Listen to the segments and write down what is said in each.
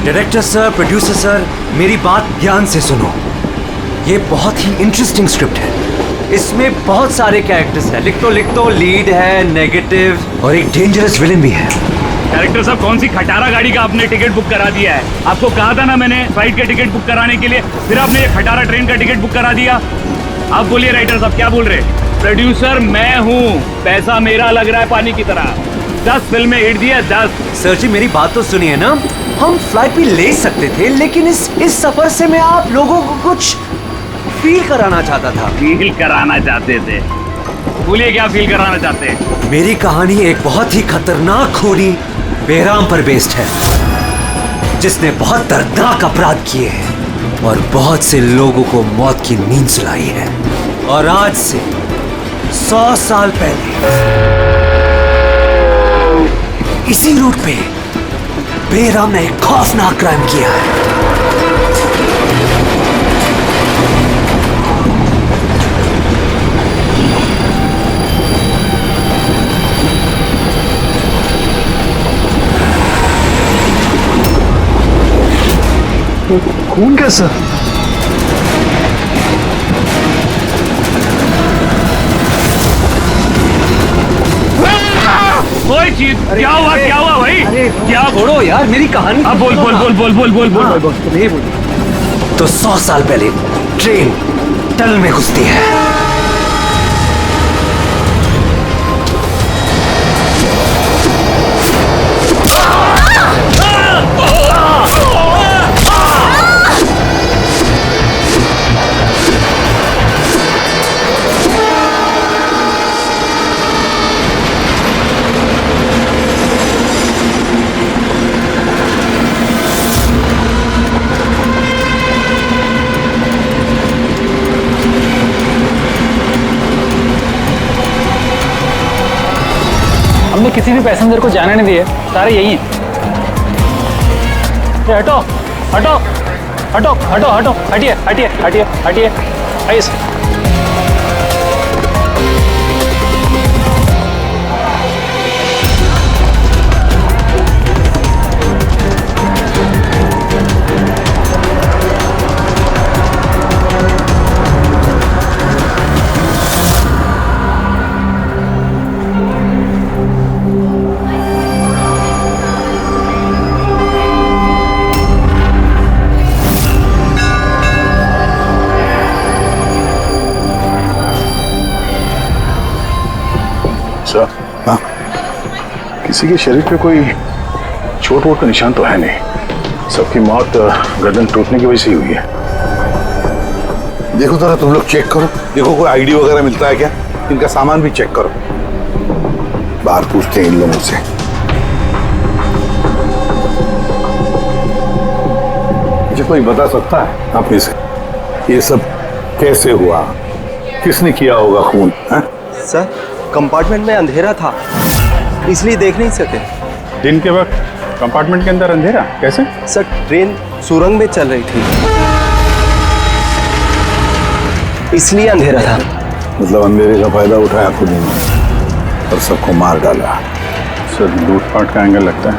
Director sir, producer sir, मेरी बात ध्यान से सुनो। ये बहुत ही इंटरेस्टिंग स्क्रिप्ट है। इसमें बहुत सारे कैरेक्टर्स हैं। लिख तो लीड है, नेगेटिव और एक डेंजरस विलेन भी है। डायरेक्टर साहब, कौन सी खटारा गाड़ी का आपने टिकट बुक करा दिया है? आपको कहा था ना मैंने फ्लाइट का टिकट बुक कराने के लिए, फिर आपने ये खटारा ट्रेन का टिकट बुक करा दिया। आप बोलिए राइटर साहब, क्या बोल रहे? प्रोड्यूसर मैं हूँ, पैसा मेरा लग रहा है पानी की तरह। 10 फिल्में हिट दी है, 10। सर जी मेरी बात तो सुनिए ना, हम फ्लाइट भी ले सकते थे, लेकिन इस सफर से मैं आप लोगों को कुछ फील कराना चाहता था। फील कराना चाहते थे? बोलिए क्या फील कराना चाहते हैं? मेरी कहानी एक बहुत ही खतरनाक खूनी बेराम पर बेस्ड है, जिसने बहुत दर्दनाक अपराध किए हैं और बहुत से लोगों को मौत की नींद सुलाई है। और आज से 100 साल पहले इसी रूट पे बेराम ने एक खौफनाक क्राइम किया है। खून कैसा? कोई चीज क्या हुआ भाई? क्या छोड़ो यार मेरी कहानी। अब बोल। नहीं बोल। तो 100 साल पहले ट्रेन टनल में घुसती है। हमने किसी भी पैसेंजर को जाने नहीं दिए, सारे यही हैं। हटो हटो हटो हटो हटो, हटिए हटिए हटिए हटिए, आइए। हाँ, किसी के शरीर पे कोई चोट वोट का निशान तो है नहीं। सबकी मौत गर्दन टूटने की वजह से ही हुई है। देखो जरा तुम लोग चेक करो, देखो कोई आईडी वगैरह मिलता है क्या। इनका सामान भी चेक करो। बाहर पूछते हैं इन लोगों से। मुझे कोई बता सकता है आप में से ये सब कैसे हुआ, किसने किया होगा खून? सर, कंपार्टमेंट में अंधेरा था, इसलिए देख नहीं सके। दिन के वक्त कंपार्टमेंट के अंदर अंधेरा कैसे? सर, ट्रेन सुरंग में चल रही थी, इसलिए अंधेरा था। मतलब अंधेरे का फायदा उठाया खुद ही और सबको मार डाला। सर, लूटपाट का एंगल लगता है।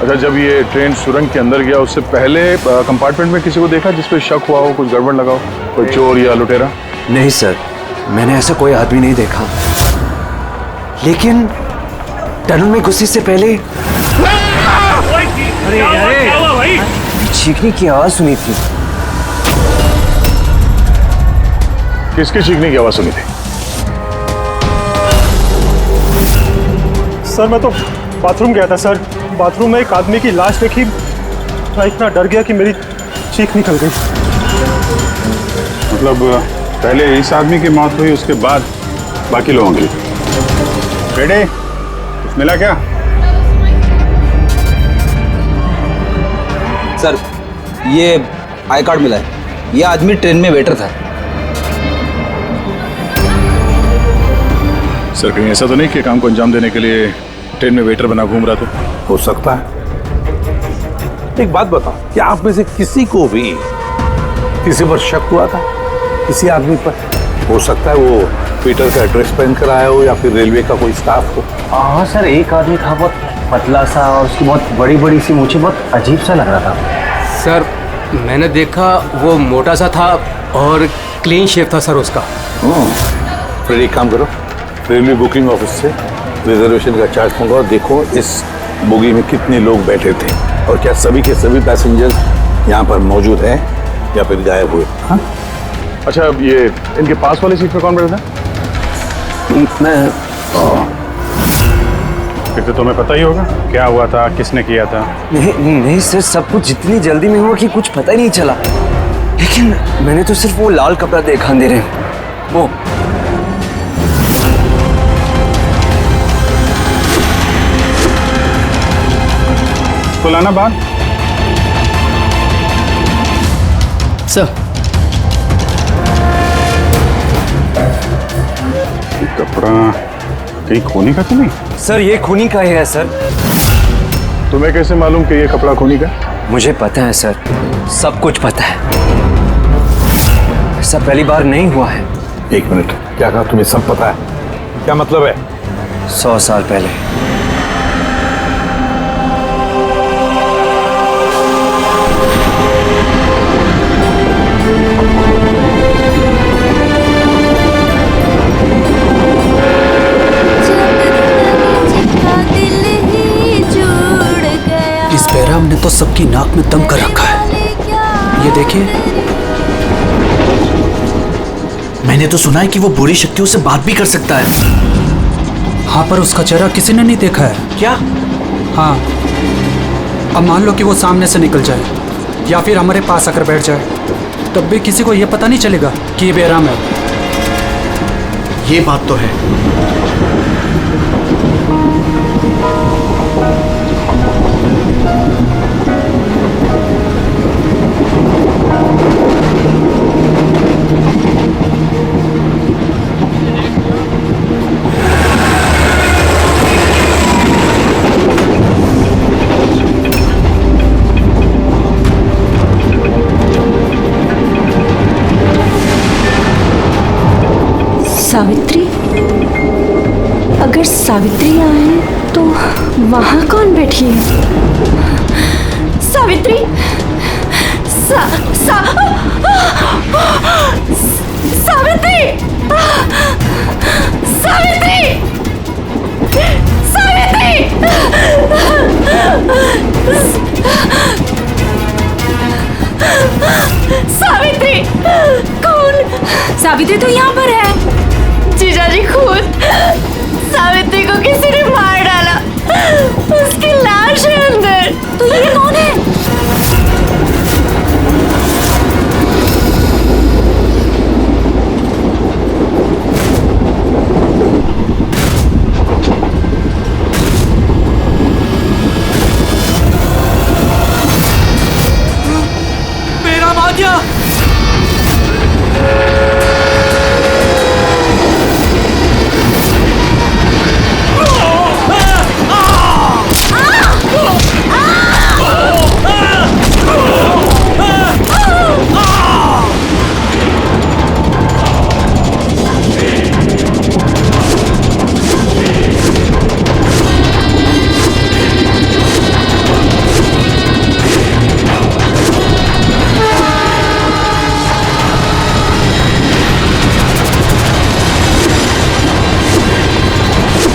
अच्छा, जब ये ट्रेन सुरंग के अंदर गया उससे पहले कंपार्टमेंट में किसी को देखा जिस पे शक हुआ हो, कुछ गड़बड़ लगा हो, कोई चोर या लुटेरा? नहीं सर, मैंने ऐसा कोई आदमी नहीं देखा, लेकिन टनल में घुसने से पहले क्या हुआ भाई? चीखने की आवाज सुनी थी। किसके चीखने की आवाज सुनी थी? सर, मैं तो बाथरूम गया था सर। बाथरूम में एक आदमी की लाश देखी, मैं इतना डर गया कि मेरी चीख निकल गई। मतलब पहले इस आदमी की मौत हुई, उसके बाद बाकी लोगों की। बेटे, कुछ मिला क्या? सर, ये आई कार्ड मिला है। ये आदमी ट्रेन में वेटर था। सर, कहीं ऐसा तो नहीं कि काम को अंजाम देने के लिए ट्रेन में वेटर बना घूम रहा था? हो सकता है। एक बात बताओ, क्या आप में से किसी को भी किसी पर शक हुआ था, किसी आदमी पर? हो सकता है वो पीटर का एड्रेस पहन कर आया हो या फिर रेलवे का कोई स्टाफ हो। हाँ सर, एक आदमी था, बहुत पतला सा और उसकी बहुत बड़ी बड़ी सी मूछें, बहुत अजीब सा लग रहा था। सर मैंने देखा वो मोटा सा था और क्लीन शेव था सर उसका। फिर एक काम करो, रेलवे बुकिंग ऑफिस से रिजर्वेशन का चार्ज मंगाओ, देखो इस बोगी में कितने लोग बैठे थे और क्या सभी के सभी पैसेंजर्स यहाँ पर मौजूद हैं या फिर गायब हुए। हाँ? अच्छा, ये इनके पास वाली सीट पे कौन बैठा था? मैं फिर तो तुम्हें पता ही होगा क्या हुआ था, किसने किया था। नहीं सर, सब कुछ जितनी जल्दी में हुआ कि कुछ पता ही नहीं चला। लेकिन मैंने तो सिर्फ वो लाल कपड़ा देखा अंधेरे में, वो। तो लाना बात सर। कपड़ा कहीं खूनी का तो नहीं? सर ये खूनी का ही है सर। तुम्हें कैसे मालूम कि ये कपड़ा खूनी का? मुझे पता है सर, सब कुछ पता है। ऐसा पहली बार नहीं हुआ है। एक मिनट, क्या कहा? तुम्हें सब पता है? क्या मतलब है? 100 साल पहले इस बैराम ने तो सबकी नाक में दम कर रखा है। ये देखिए, मैंने तो सुना है कि वो बुरी शक्तियों से बात भी कर सकता है। हाँ पर उसका चेहरा किसी ने नहीं देखा है। क्या? हाँ, अब मान लो कि वो सामने से निकल जाए या फिर हमारे पास आकर बैठ जाए, तब भी किसी को ये पता नहीं चलेगा कि ये बैराम है। ये बात तो है। सावित्री? अगर सावित्री आए तो वहाँ कौन बैठी है? सावित्री! सावित्री! सावित्री! सावित्री! सावित्री! कौन? सावित्री तो यहाँ पर है। जीजाजी खुद सावित्री को किसी ने मार डाला, उसकी लाश है अंदर। तो ये कौन है? मेरा मां क्या?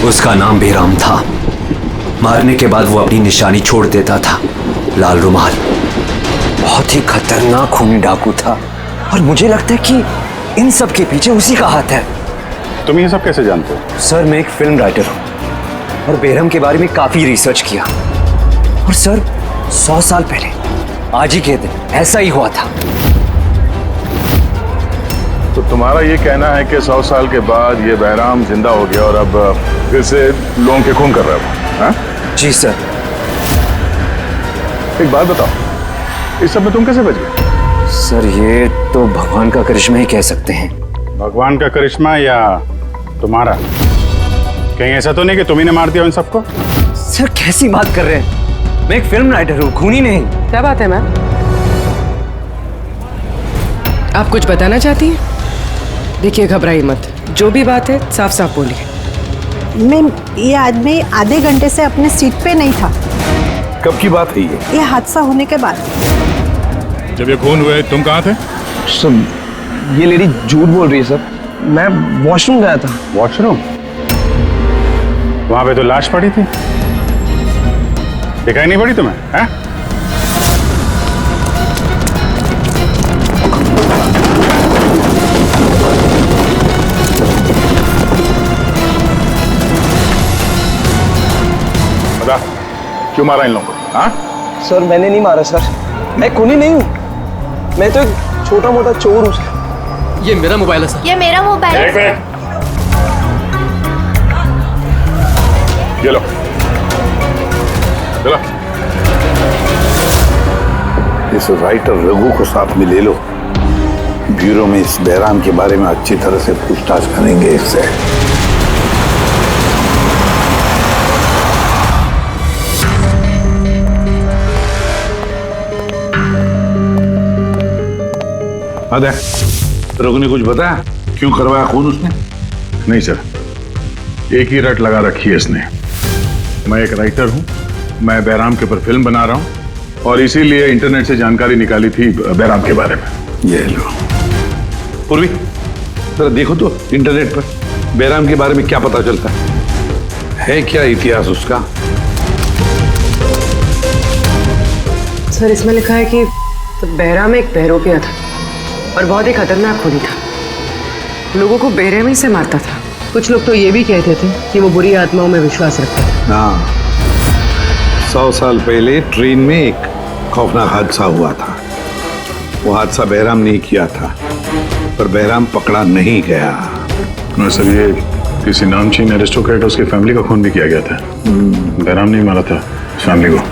उसका नाम बेराम था। मारने के बाद वो अपनी निशानी छोड़ देता था, लाल रुमाल। बहुत ही खतरनाक खूनी डाकू था और मुझे लगता है कि इन सब के पीछे उसी का हाथ है। तुम ये सब कैसे जानते हो? सर मैं एक फिल्म राइटर हूँ और बेरहम के बारे में काफी रिसर्च किया। और सर 100 साल पहले आज ही के दिन ऐसा ही हुआ था। तो तुम्हारा ये कहना है कि 100 साल के बाद ये बहराम जिंदा हो गया और अब फिर से लोगों के खून कर रहा है? हाँ? जी सर। एक बात बताओ, इस सब में तुम कैसे बच गए? सर ये तो भगवान का करिश्मा ही कह सकते हैं। भगवान का करिश्मा या तुम्हारा? कहीं ऐसा तो नहीं कि तुम ही ने मार दिया इन सबको? सर कैसी बात कर रहे हैं? मैं एक फिल्म राइटर हूँ, खूनी नहीं। क्या बात है मैम? आप कुछ बताना चाहती हैं? देखिए घबराइए मत, जो भी बात है साफ साफ बोलिए। मैम, ये आदमी आधे घंटे से अपने सीट पे नहीं था। कब की बात है ये हादसा होने के बाद। जब ये खून हुए तुम कहाँ थे? सर, ये लेडी झूठ बोल रही है सर। मैं वॉशरूम गया था। वॉशरूम? वहां पे तो लाश पड़ी थी, दिखाई नहीं पड़ी तुम्हें? हैं? बता, क्यों मारा इन लोगों को? हाँ? सर, मैंने नहीं मारा सर। मैं खूनी नहीं हूँ। मैं तो एक छोटा मोटा चोर हूँ सर। ये मेरा मोबाइल है सर। ये मेरा मोबाइल है। ये लो, चलो। इस राइटर रघु को साथ में ले लो। ब्यूरो में इस बहराम के बारे में अच्छी तरह से पूछताछ करेंगे इससे। अरे रघु ने कुछ बताया क्यों करवाया खून उसने? नहीं सर, एक ही रट लगा रखी है इसने। मैं एक राइटर हूं, मैं बहराम के ऊपर फिल्म बना रहा हूं और इसीलिए इंटरनेट से जानकारी निकाली थी बहराम के बारे में। ये लो पूर्वी, जरा देखो तो इंटरनेट पर बहराम के बारे में क्या पता चलता है क्या इतिहास उसका? सर, इसमें लिखा है कि बहराम एक बहरोपिया था और बहुत ही खतरनाक खूनी था। लोगों को बेरहमी से मारता था। कुछ लोग तो ये भी कहते थे कि वो बुरी आत्माओं में विश्वास रखता था। हाँ, 100 साल पहले ट्रेन में एक खौफनाक हादसा हुआ था। वो हादसा बहराम ने किया था, पर बहराम पकड़ा नहीं गया। सर, ये किसी नामचीन एरिस्टोक्रेट उसकी फैमिली का खून भी किया गया था। बहराम ने मारा था फैमिली को।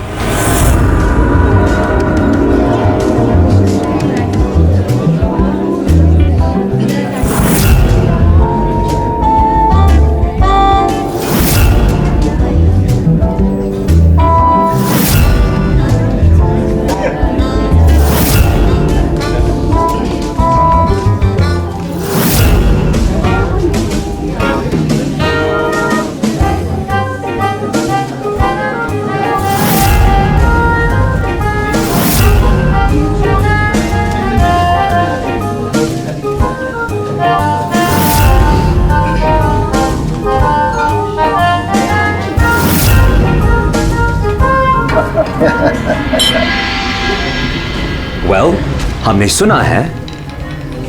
वेल, हमने सुना है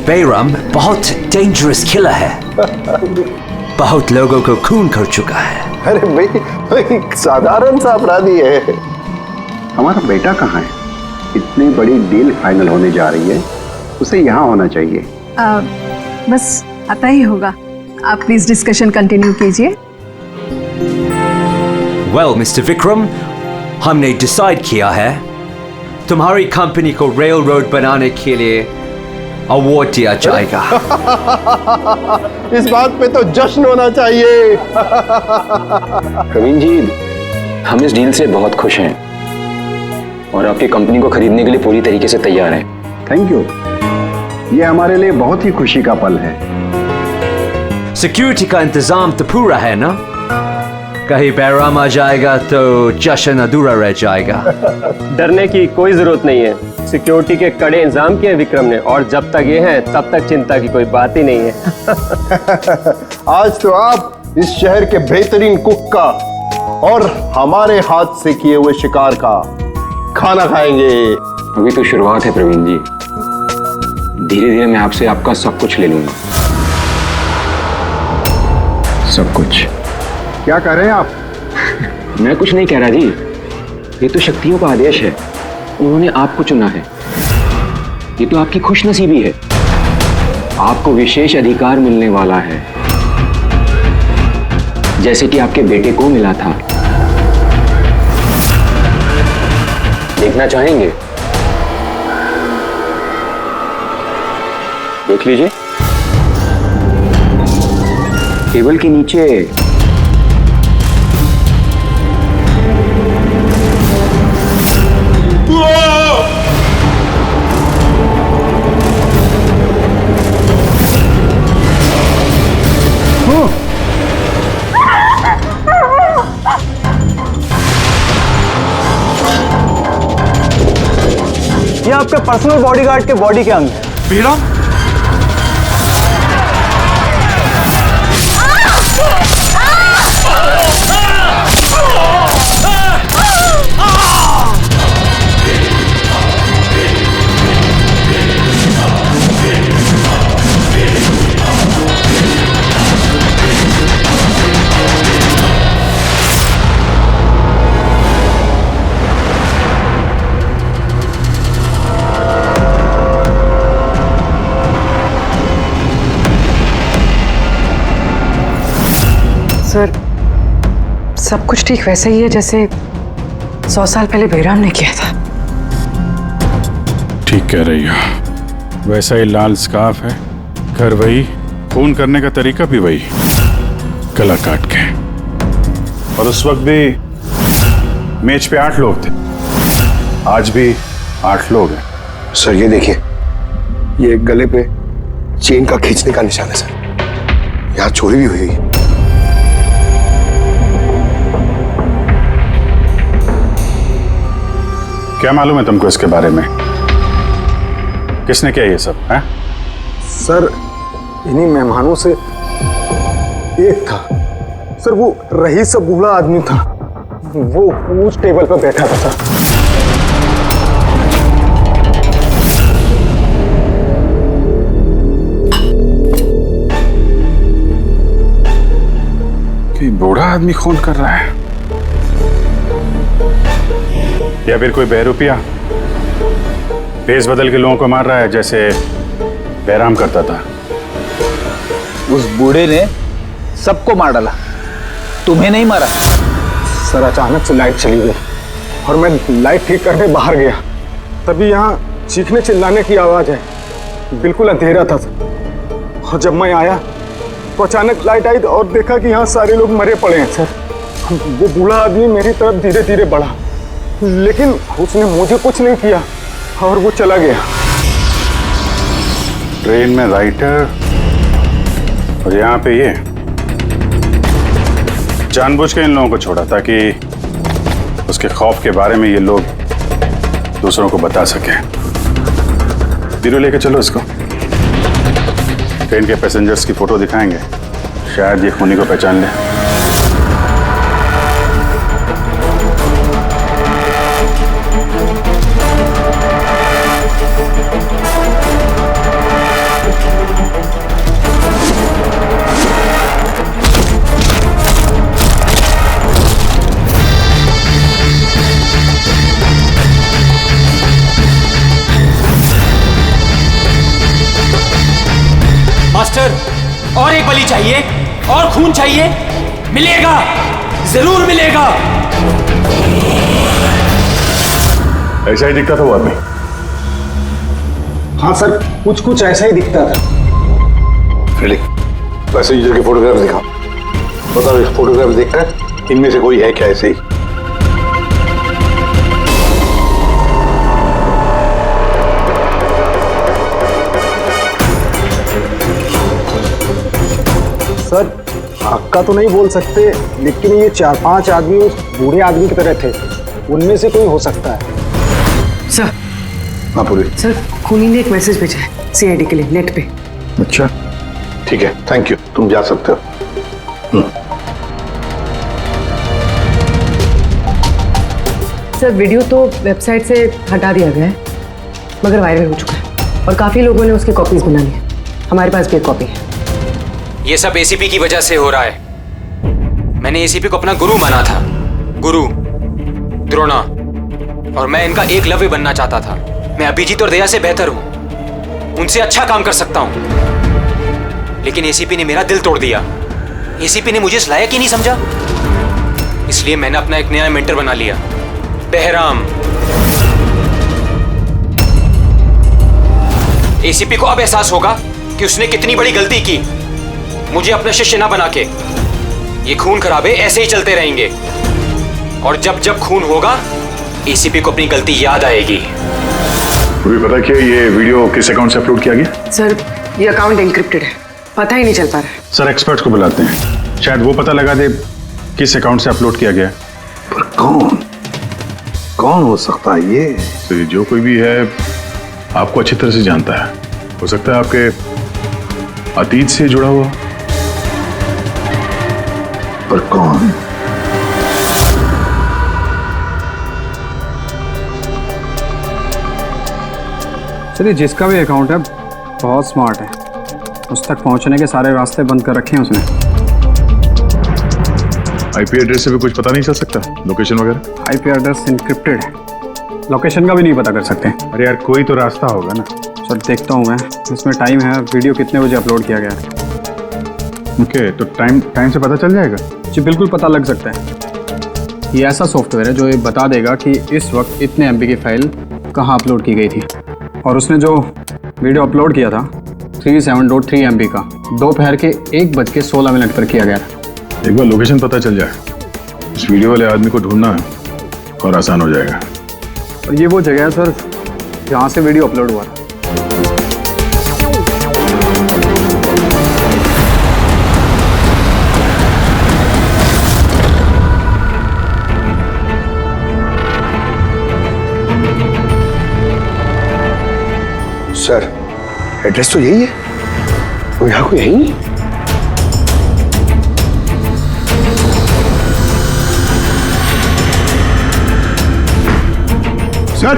बैराम बहुत डेंजरस किलर है। बहुत लोगों को खून कर चुका है। अरे भाई, साधारण सा अपराधी है। हमारा बेटा कहाँ है? इतनी बड़ी डील फाइनल होने जा रही है, उसे यहाँ होना चाहिए। बस आता ही होगा। आप प्लीज डिस्कशन कंटिन्यू कीजिए। वेल मिस्टर विक्रम, हमने डिसाइड किया है तुम्हारी कंपनी को रेल रोड बनाने के लिए अवार्ड दिया जाएगा। इस बात पे तो जश्न होना चाहिए। प्रवीण जी, हम इस डील से बहुत खुश हैं और आपकी कंपनी को खरीदने के लिए पूरी तरीके से तैयार हैं। Thank you. ये हमारे लिए बहुत ही खुशी का पल है। सिक्योरिटी का इंतजाम तो पूरा है ना? कहीं बैराम आ जाएगा तो जश्न अधूरा रह जाएगा। डरने की कोई जरूरत नहीं है। सिक्योरिटी के कड़े इंतजाम किए विक्रम ने, और जब तक ये हैं तब तक चिंता की कोई बात ही नहीं है। आज तो आप इस शहर के बेहतरीन कुक का और हमारे हाथ से किए हुए शिकार का खाना खाएंगे। अभी तो शुरुआत है प्रवीण जी, धीरे धीरे मैं आपसे आपका सब कुछ ले लूंगा। सब कुछ। क्या कह रहे हैं आप? मैं कुछ नहीं कह रहा जी, ये तो शक्तियों का आदेश है। उन्होंने आपको चुना है। ये तो आपकी खुशनसीबी है। आपको विशेष अधिकार मिलने वाला है, जैसे कि आपके बेटे को मिला था। देखना चाहेंगे? देख लीजिए, टेबल के नीचे आपके पर्सनल बॉडीगार्ड के बॉडी के अंग है। बेराम? सर, सब कुछ ठीक वैसे ही है जैसे 100 साल पहले बेराम ने किया था। ठीक कह रही हो। वैसा ही लाल स्कार्फ है, घर वही, खून करने का तरीका भी वही, गला काट के। और उस वक्त भी मेज पे 8 लोग थे, आज भी 8 लोग हैं। सर ये देखिए, ये गले पे चेन का खींचने का निशान है सर। यहाँ चोरी भी हुई है। क्या मालूम है तुमको इसके बारे में? किसने किया ये सब है? सर इन्हीं मेहमानों से एक था सर, वो रईस सा बूढ़ा आदमी था, वो उस टेबल पर बैठा था सर। कि बूढ़ा आदमी खून कर रहा है या फिर कोई बहरूपिया भेस बदल के लोगों को मार रहा है जैसे बैराम करता था। उस बूढ़े ने सबको मार डाला, तुम्हें नहीं मारा। सर अचानक से लाइट चली गई और मैं लाइट ठीक करने बाहर गया, तभी यहाँ चीखने चिल्लाने की आवाज है। बिल्कुल अंधेरा था सर, और जब मैं आया तो अचानक लाइट आई और देखा कि यहाँ सारे लोग मरे पड़े हैं सर। वो बूढ़ा आदमी मेरी तरफ धीरे धीरे बढ़ा, लेकिन उसने मुझे कुछ नहीं किया और वो चला गया। ट्रेन में राइटर और यहाँ पे ये जानबूझ के इन लोगों को छोड़ा ताकि उसके खौफ के बारे में ये लोग दूसरों को बता सकें। धीरे लेके चलो इसको। ट्रेन के पैसेंजर्स की फोटो दिखाएंगे, शायद ये खूनी को पहचान ले। मास्टर, और एक बलि चाहिए, और खून चाहिए। मिलेगा, जरूर मिलेगा। ऐसा ही दिखता था वो आदमी। हाँ सर, कुछ कुछ ऐसा ही दिखता था। फ्रेडी, पैसेंजर के फोटोग्राफ दिखाओ। बताओ, इस फोटोग्राफ देखकर इनमें से कोई है क्या ऐसे ही? सर पक्का तो नहीं बोल सकते, लेकिन ये 4-5 आदमी उस बूढ़े आदमी की तरह थे, उनमें से कोई हो सकता है। सर, हाँ पूरी। सर खूनी ने एक मैसेज भेजा है सीआईडी के लिए नेट पे। अच्छा ठीक है, थैंक यू, तुम जा सकते हो। सर वीडियो तो वेबसाइट से हटा दिया गया है, मगर वायरल हो चुका है और काफी लोगों ने उसकी कॉपीज बना ली है। हमारे पास भी एक कॉपी है। ये सब एसीपी की वजह से हो रहा है। मैंने एसीपी को अपना गुरु माना था, गुरु द्रोणा, और मैं इनका एकलव्य बनना चाहता था। मैं अभिजीत और दया से बेहतर हूं, उनसे अच्छा काम कर सकता हूं, लेकिन एसीपी ने मेरा दिल तोड़ दिया। एसीपी ने मुझे इस लायक ही नहीं समझा, इसलिए मैंने अपना एक नया मेंटर बना लिया, बहराम। एसीपी को अब एहसास होगा कि उसने कितनी बड़ी गलती की, मुझे अपना शिष्य ना बना के। ये खून खराबे ऐसे ही चलते रहेंगे, और जब जब खून होगा एसीपी को अपनी गलती याद आएगी। तुम्हें पता क्या ये वीडियो किस अकाउंट से अपलोड किया गया? सर ये अकाउंट एन्क्रिप्टेड है, पता ही नहीं चल पा रहा है। सर एक्सपर्ट्स को बुलाते हैं, शायद वो पता लगा दे किस अकाउंट से अपलोड किया गया। पर कौन हो सकता है ये? तो जो कोई भी है आपको अच्छी तरह से जानता है। हो सकता है आपके अतीत से जुड़ा हुआ। पर कौन? चलिए, जिसका भी अकाउंट है बहुत स्मार्ट है। उस तक पहुंचने के सारे रास्ते बंद कर रखे हैं उसने। आईपी एड्रेस से भी कुछ पता नहीं चल सकता? लोकेशन वगैरह? आईपी एड्रेस इनक्रिप्टेड है, लोकेशन का भी नहीं पता कर सकते। अरे यार, कोई तो रास्ता होगा ना। सर देखता हूँ मैं, इसमें टाइम है, वीडियो कितने बजे अपलोड किया गया है। ओके, तो टाइम से पता चल जाएगा? जी बिल्कुल पता लग सकता है। ये ऐसा सॉफ्टवेयर है जो ये बता देगा कि इस वक्त इतने MB की फाइल कहाँ अपलोड की गई थी। और उसने जो वीडियो अपलोड किया था 37.3 MB का, दोपहर के 1:16 पर किया गया था। एक बार लोकेशन पता चल जाए, इस वीडियो वाले आदमी को ढूंढना और आसान हो जाएगा। और ये वो जगह है सर जहाँ से वीडियो अपलोड हुआ था। सर, एड्रेस तो यही है। वो यहाँ को यही है। सर,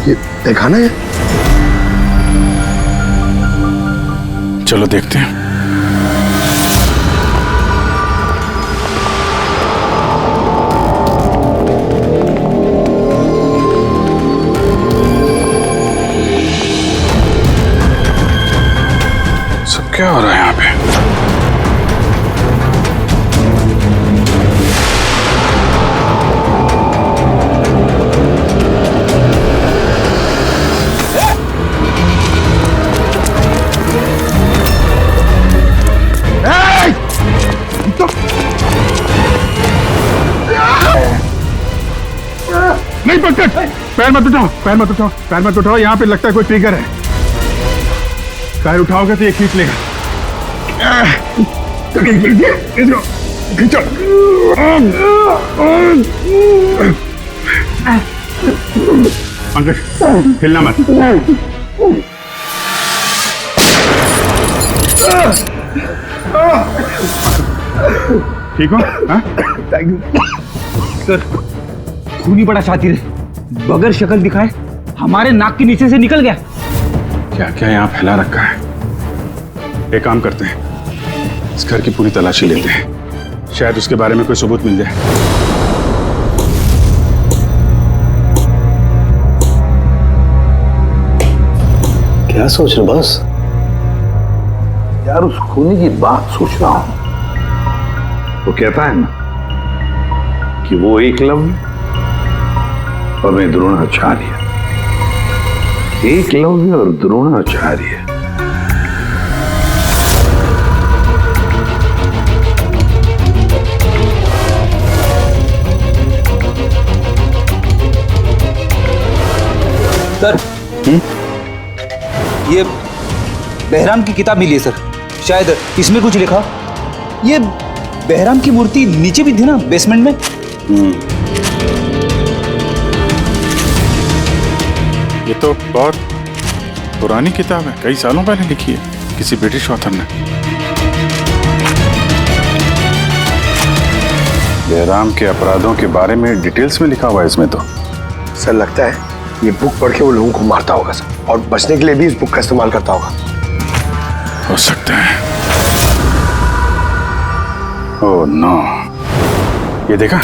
ये दिखाना है। चलो देखते हैं। सब क्या हो रहा है यहाँ पे? नहीं पकड़, पैर मत उठाओ, पैर मत उठाओ, पैर मत उठाओ। यहाँ पे लगता है कोई ट्रिगर है। पैर उठाओगे तो ये खींच लेगा। खींचो। अंकल, हिलना मत। ठीक हो? Thank you sir. खूनी बड़ा शातिर है, बगैर शक्ल दिखाए हमारे नाक के नीचे से निकल गया। क्या क्या यहाँ फैला रखा है। एक काम करते हैं, इस घर की पूरी तलाशी लेते हैं, शायद उसके बारे में कोई सबूत मिल जाए। क्या सोच रहे बस? यार, उस खूनी की बात सोच रहा हूं। वो कहता है ना कि वो एकलव्य और मैं द्रोणाचार्य। एकलव्य और द्रोणाचार्य। सर, ये बहराम की किताब मिली है सर। शायद इसमें कुछ लिखा। ये बहराम की मूर्ति नीचे भी थी ना, बेसमेंट में। ये तो बहुत पुरानी किताब है, कई सालों पहले लिखी है किसी ब्रिटिश ऑथर ने। बहराम के अपराधों के बारे में डिटेल्स में लिखा हुआ है इसमें तो। सर, लगता है ये बुक पढ़ के वो लोगों को मारता होगा सर, और बचने के लिए भी इस बुक का इस्तेमाल करता होगा। हो सकता है। ओह नो, ये देखा,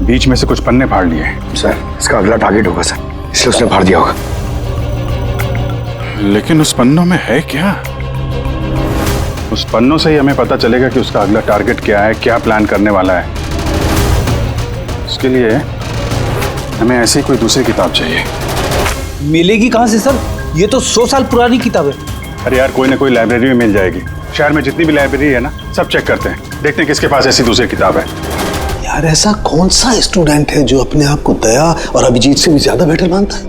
बीच में से कुछ पन्ने फाड़ लिए। सर, इसका अगला टारगेट होगा सर, इसलिए उसने फाड़ दिया होगा। लेकिन उस पन्नों में है क्या? उस पन्नों से ही हमें पता चलेगा कि उसका अगला टारगेट क्या है, क्या प्लान करने वाला है। उसके लिए हमें ऐसी कोई दूसरी किताब चाहिए। मिलेगी कहां से सर? ये तो 100 साल पुरानी किताब है। अरे यार, कोई ना कोई लाइब्रेरी में मिल जाएगी। शहर में जितनी भी लाइब्रेरी है ना, सब चेक करते हैं, देखते हैं किसके पास ऐसी दूसरी किताब है। यार, ऐसा कौन सा स्टूडेंट है जो अपने आप को दया और अभिजीत से भी ज्यादा बेटर मानता है?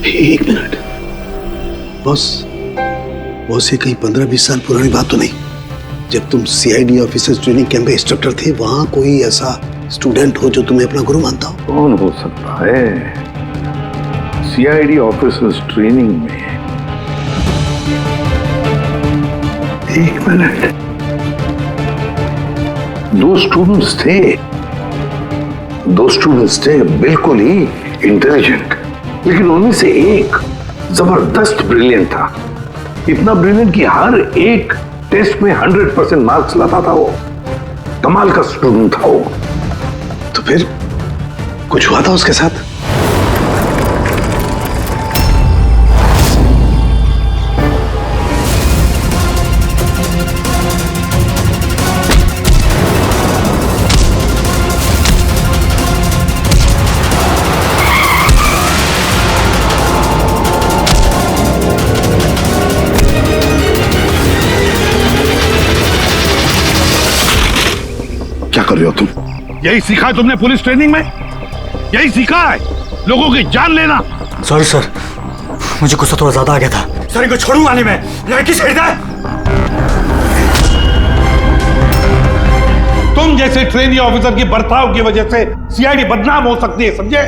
एक मिनट बॉस, ये कहीं 15-20 साल पुरानी बात तो नहीं? जब तुम CID ऑफिसर्स ट्रेनिंग कैंप में इंस्ट्रक्टर थे, वहां कोई ऐसा स्टूडेंट हो जो तुम्हें अपना गुरु मानता हो? कौन हो सकता है? सीआईडी ऑफिसर्स ट्रेनिंग में। एक मिनट, 2 स्टूडेंट्स थे बिल्कुल ही इंटेलिजेंट, लेकिन उनमें से एक जबरदस्त ब्रिलियंट था। इतना ब्रिलियंट कि हर एक टेस्ट में 100% मार्क्स लाता था वो। कमाल का स्टूडेंट था वो। तो फिर कुछ हुआ था उसके साथ? क्या कर रहे हो तुम? यही सीखा है तुमने पुलिस ट्रेनिंग में? यही सीखा है लोगों की जान लेना? सॉरी सर, मुझे गुस्सा थोड़ा ज्यादा आ गया था। सर इनको छोड़ूंगा नहीं मैं, लड़की छेड़ दे। तुम जैसे ट्रेनी ऑफिसर की बर्ताव की वजह से सीआईडी बदनाम हो सकती है, समझे?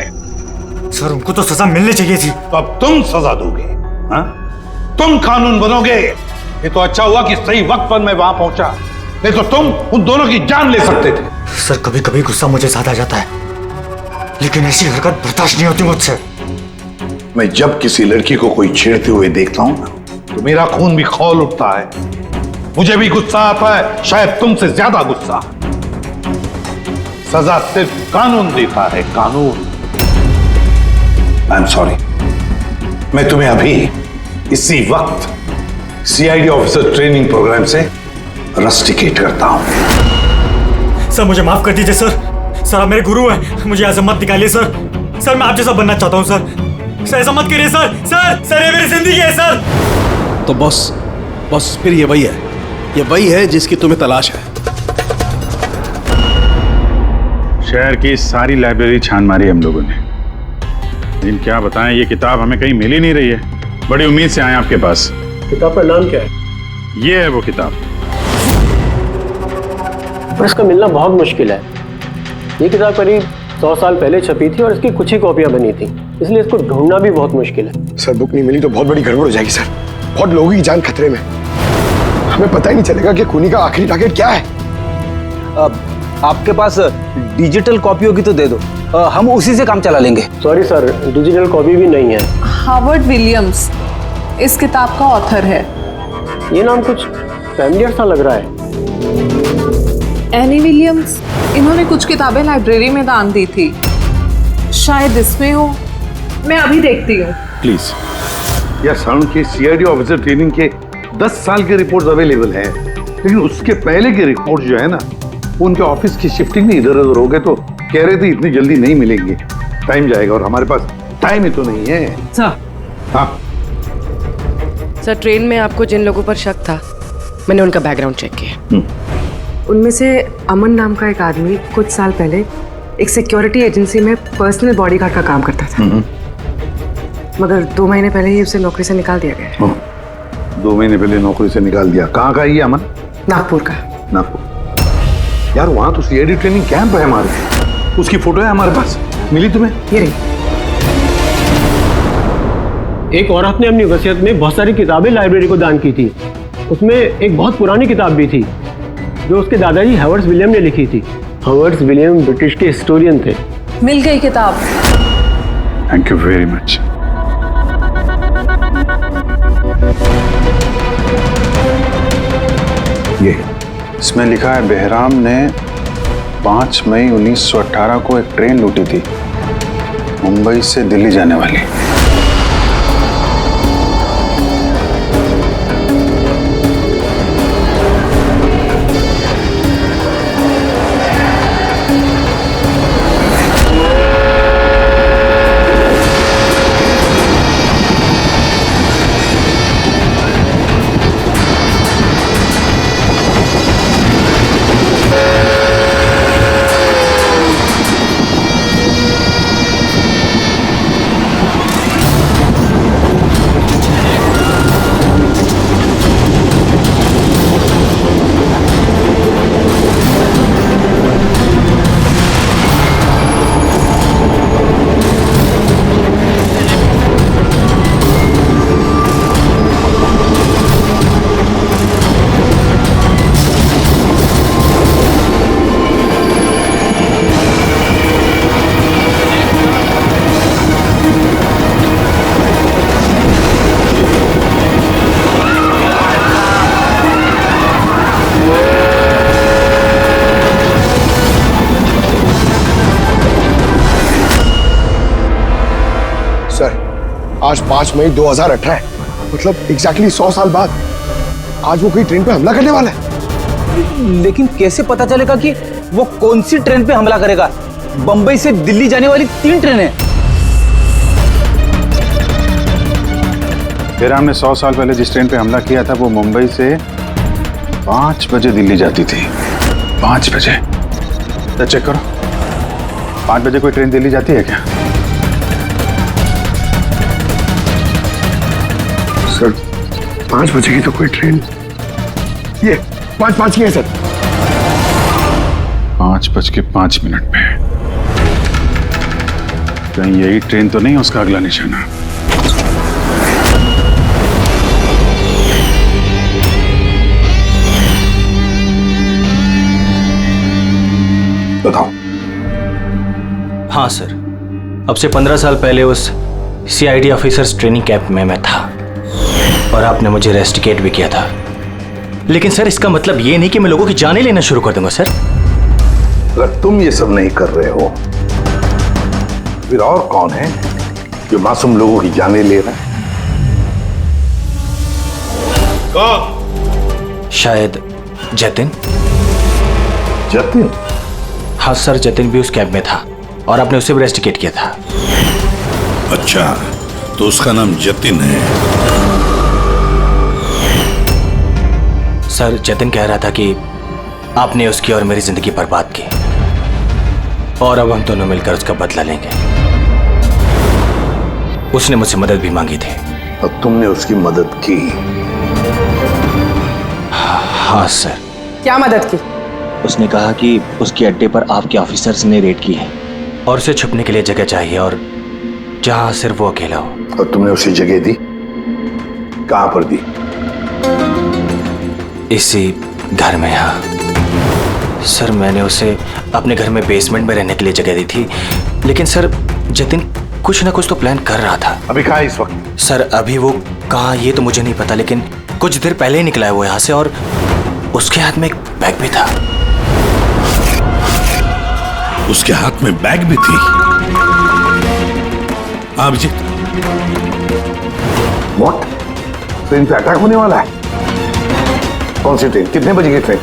सर उनको तो सजा मिलनी चाहिए थी। तो अब तुम सजा दोगे? हाँ? तुम कानून बनोगे? ये तो अच्छा हुआ कि सही वक्त पर मैं वहां पहुंचा, नहीं तो तुम उन दोनों की जान ले सकते थे। सर कभी कभी गुस्सा मुझे ज्यादा आ जाता है, लेकिन ऐसी हरकत बर्दाश्त नहीं होती मुझसे। मैं जब किसी लड़की को कोई छेड़ते हुए देखता हूं तो मेरा खून भी खौल उठता है। मुझे भी गुस्सा आता है, शायद तुमसे ज्यादा गुस्सा। सजा सिर्फ कानून देता है, कानून। आई एम सॉरी, मैं तुम्हें अभी इसी वक्त सीआईडी ऑफिसर ट्रेनिंग प्रोग्राम से रस्टिकेट करता हूं। सर मुझे माफ कर दीजिए सर। सर आप मेरे गुरु हैं, मुझे ऐसा मत निकालिए सर। सर मैं आप जैसा बनना चाहता हूं सर। ऐसा मत करिए सर। सर ये मेरी जिंदगी है सर। तो बॉस फिर ये वही है जिसकी तुम्हें तलाश है। शहर की सारी लाइब्रेरी छान मारी हम लोगों ने, लेकिन क्या बताएं, ये किताब हमें कहीं मिल ही नहीं रही है। बड़ी उम्मीद से आए आपके पास। किताब का नाम क्या है? ये है वो किताब। और इसका मिलना बहुत मुश्किल है। ये किताब करीब 100 साल पहले छपी थी और इसकी कुछ ही कॉपियां बनी थी, इसलिए इसको ढूंढना भी बहुत मुश्किल है। सर बुक नहीं मिली तो बहुत बड़ी गड़बड़ हो जाएगी सर। बहुत लोगों की जान खतरे में, हमें पता ही नहीं चलेगा कि खूनी का आखिरी टारगेट क्या है। आपके पास डिजिटल कॉपी होगी तो दे दो, हम उसी से काम चला लेंगे। सॉरी सर, डिजिटल कॉपी भी नहीं है। हार्वर्ड विलियम्स इस किताब का ऑथर है। ये नाम कुछ फैमिलियर सा लग रहा है। एनी विलियम्स, इन्होंने कुछ किताबें लाइब्रेरी में दान दी थी, शायद इसमें हो। मैं अभी देखती हूँ। प्लीज। यार साउंड के सीआईडी ऑफिसर ट्रेनिंग के 10 साल के रिपोर्ट्स अवेलेबल हैं, लेकिन उसके पहले के रिपोर्ट जो है ना, उनके ऑफिस की शिफ्टिंग में इधर उधर हो गए, तो कह रहे थे इतनी जल्दी नहीं मिलेंगे, टाइम जाएगा, और हमारे पास टाइम ही तो नहीं है। सर। हाँ सर, ट्रेन में आपको जिन लोगों पर शक था, मैंने उनका बैकग्राउंड चेक किया। उनमें से अमन नाम का एक आदमी कुछ साल पहले एक सिक्योरिटी एजेंसी में पर्सनल बॉडीगार्ड का काम करता था, मगर 2 महीने पहले ही उसे नौकरी से निकाल दिया गया है। 2 महीने पहले नौकरी से निकाल दिया? कहाँ का ये अमन? नागपुर का। नागपुर? यार वहां तो सीआईडी ट्रेनिंग कैंप है हमारे, उसकी फोटो है हमारे पास, मिली तुम्हें? ये रही। एक औरत ने अपनी वसीयत में बहुत सारी किताबें लाइब्रेरी को दान की थी। उसमें एक बहुत पुरानी किताब भी थी जो उसके दादाजी हावर्ड विलियम ने लिखी थी। हावर्ड विलियम ब्रिटिश के हिस्टोरियन थे। मिल गई किताब। Thank you very much. ये इसमें लिखा है, बेहराम ने 5 मई 1918 को एक ट्रेन लूटी थी, मुंबई से दिल्ली जाने वाली। आज 5 मई 2018 है, मतलब एग्जैक्टली 100 साल बाद आज वो कोई ट्रेन पे हमला करने वाला है। लेकिन कैसे पता चलेगा कि वो कौन सी ट्रेन पे हमला करेगा? बंबई से दिल्ली जाने वाली 3 ट्रेनें। बेराम ने 100 साल पहले जिस ट्रेन पे हमला किया था वो मुंबई से 5 बजे दिल्ली जाती थी। 5 बजे। तो चेक करो, 5 बजे कोई ट्रेन दिल्ली जाती है क्या? सर 5 बजे की तो कोई ट्रेन, ये 5:05 की है सर। 5:05 पे। कहीं यही ट्रेन तो नहीं उसका अगला निशाना? बताओ। हाँ सर, अब से 15 साल पहले उस CID ऑफिसर्स ट्रेनिंग कैंप में मैं था और आपने मुझे रेस्टिकेट भी किया था। लेकिन सर इसका मतलब ये नहीं कि मैं लोगों की जानें लेना शुरू कर दूंगा सर। अगर तुम ये सब नहीं कर रहे हो फिर और कौन है जो मासूम लोगों की जानें ले रहा है? कौन? शायद जतिन। जतिन? हाँ सर, जतिन भी उस कैंप में था और आपने उसे भी रेस्टिकेट किया था। अच्छा, तो उसका नाम जतिन है। सर जतिन कह रहा था कि आपने उसकी और मेरी जिंदगी बर्बाद की और अब हम दोनों मिलकर उसका बदला लेंगे। उसने मुझसे मदद भी मांगी थी। और तुमने उसकी मदद की? हाँ सर। क्या मदद की? उसने कहा कि उसके अड्डे पर आपके ऑफिसर्स ने रेड की है और उसे छुपने के लिए जगह चाहिए और जहां सिर्फ वो अकेला हो। और तुमने उसे जगह दी? कहां पर दी? इसी घर में। हाँ सर, मैंने उसे अपने घर में बेसमेंट में रहने के लिए जगह दी थी। लेकिन सर जतिन कुछ ना कुछ तो प्लान कर रहा था। अभी कहाँ है इस वक्त? सर अभी वो कहाँ ये तो मुझे नहीं पता, लेकिन कुछ देर पहले ही निकला है वो यहाँ से और उसके हाथ में एक बैग भी था। उसके हाथ में बैग भी थी? अभिजीत, व्हाट? ट्रेन पे अटैक होने वाला है? कौन सी ट्रेन? कितने बजे की ट्रेन?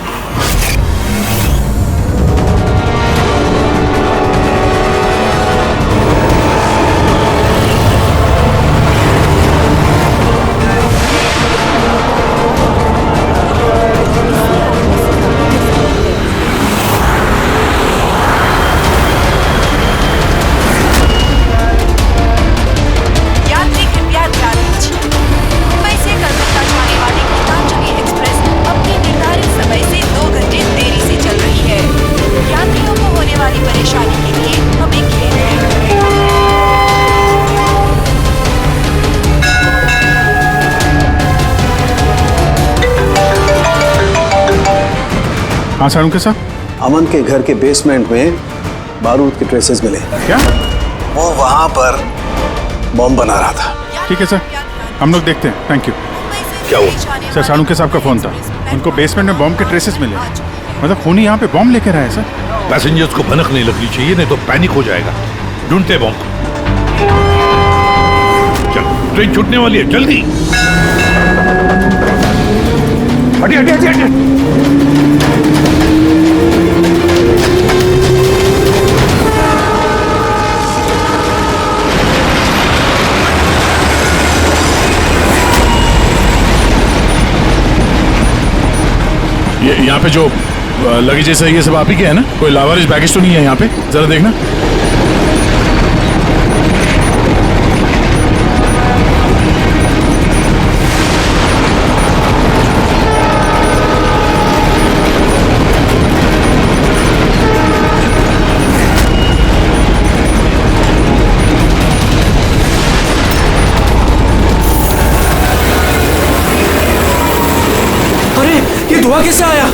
हाँ सारुण के साथ? अमन के घर के बेसमेंट में बारूद के ट्रेसेस मिले। क्या? वो वहां पर बॉम्ब बना रहा था। ठीक है सर, हम लोग देखते हैं। Thank you. क्या हुआ? सर सारुण के साहब का फोन था, उनको बेसमेंट में बॉम्ब के ट्रेसेस मिले। मतलब खूनी यहाँ पे बॉम्ब लेकर आया सर। पैसेंजर्स को भनक नहीं लगनी चाहिए, नहीं तो पैनिक हो जाएगा। ढूंढते बॉम्ब। चल, ट्रेन छूटने वाली है, जल्दी। हटिए हटिए हटिए हटिए। यहाँ पे जो लगेज है ये सब आप ही के है ना? कोई लावारिस बैगेज तो नहीं है यहाँ पे? जरा देखना। अरे ये धुआं कैसे आया?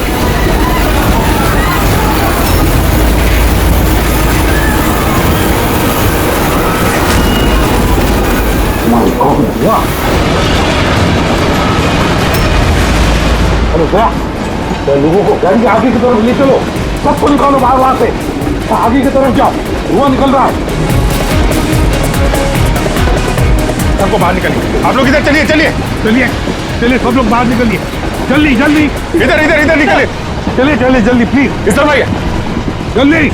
लोगों को गाड़ी के आगे की तरफ ले चलो, सबको निकालो बाहर वहां से। आगे की तरफ जाओ, धुआं निकल रहा है। सबको बाहर निकलिए। आप लोग इधर चलिए चलिए चलिए चलिए, सब लोग बाहर निकलिए, जल्दी जल्दी। इधर इधर इधर निकलिए, चलिए चलिए जल्दी प्लीज। इस तरफ आइए जल्दी।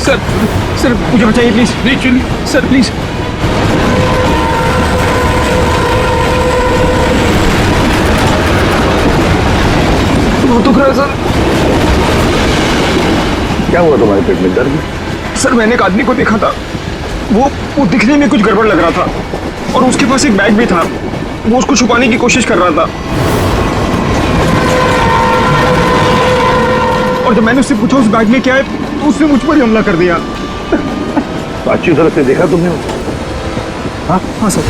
सर सर मुझे बचाइए प्लीज। नहीं चलिए सर प्लीज। बहुत दुख रहा है सर। क्या हुआ तुम्हारे पेट में, दर्द? सर मैंने एक आदमी को देखा था, वो दिखने में कुछ गड़बड़ लग रहा था और उसके पास एक बैग भी था, वो उसको छुपाने की कोशिश कर रहा था। और जब मैंने उससे पूछा उस बैग में क्या है, तो उसने मुझ पर ही हमला कर दिया। तो अच्छी तरह से देखा तुमने? हाँ सर।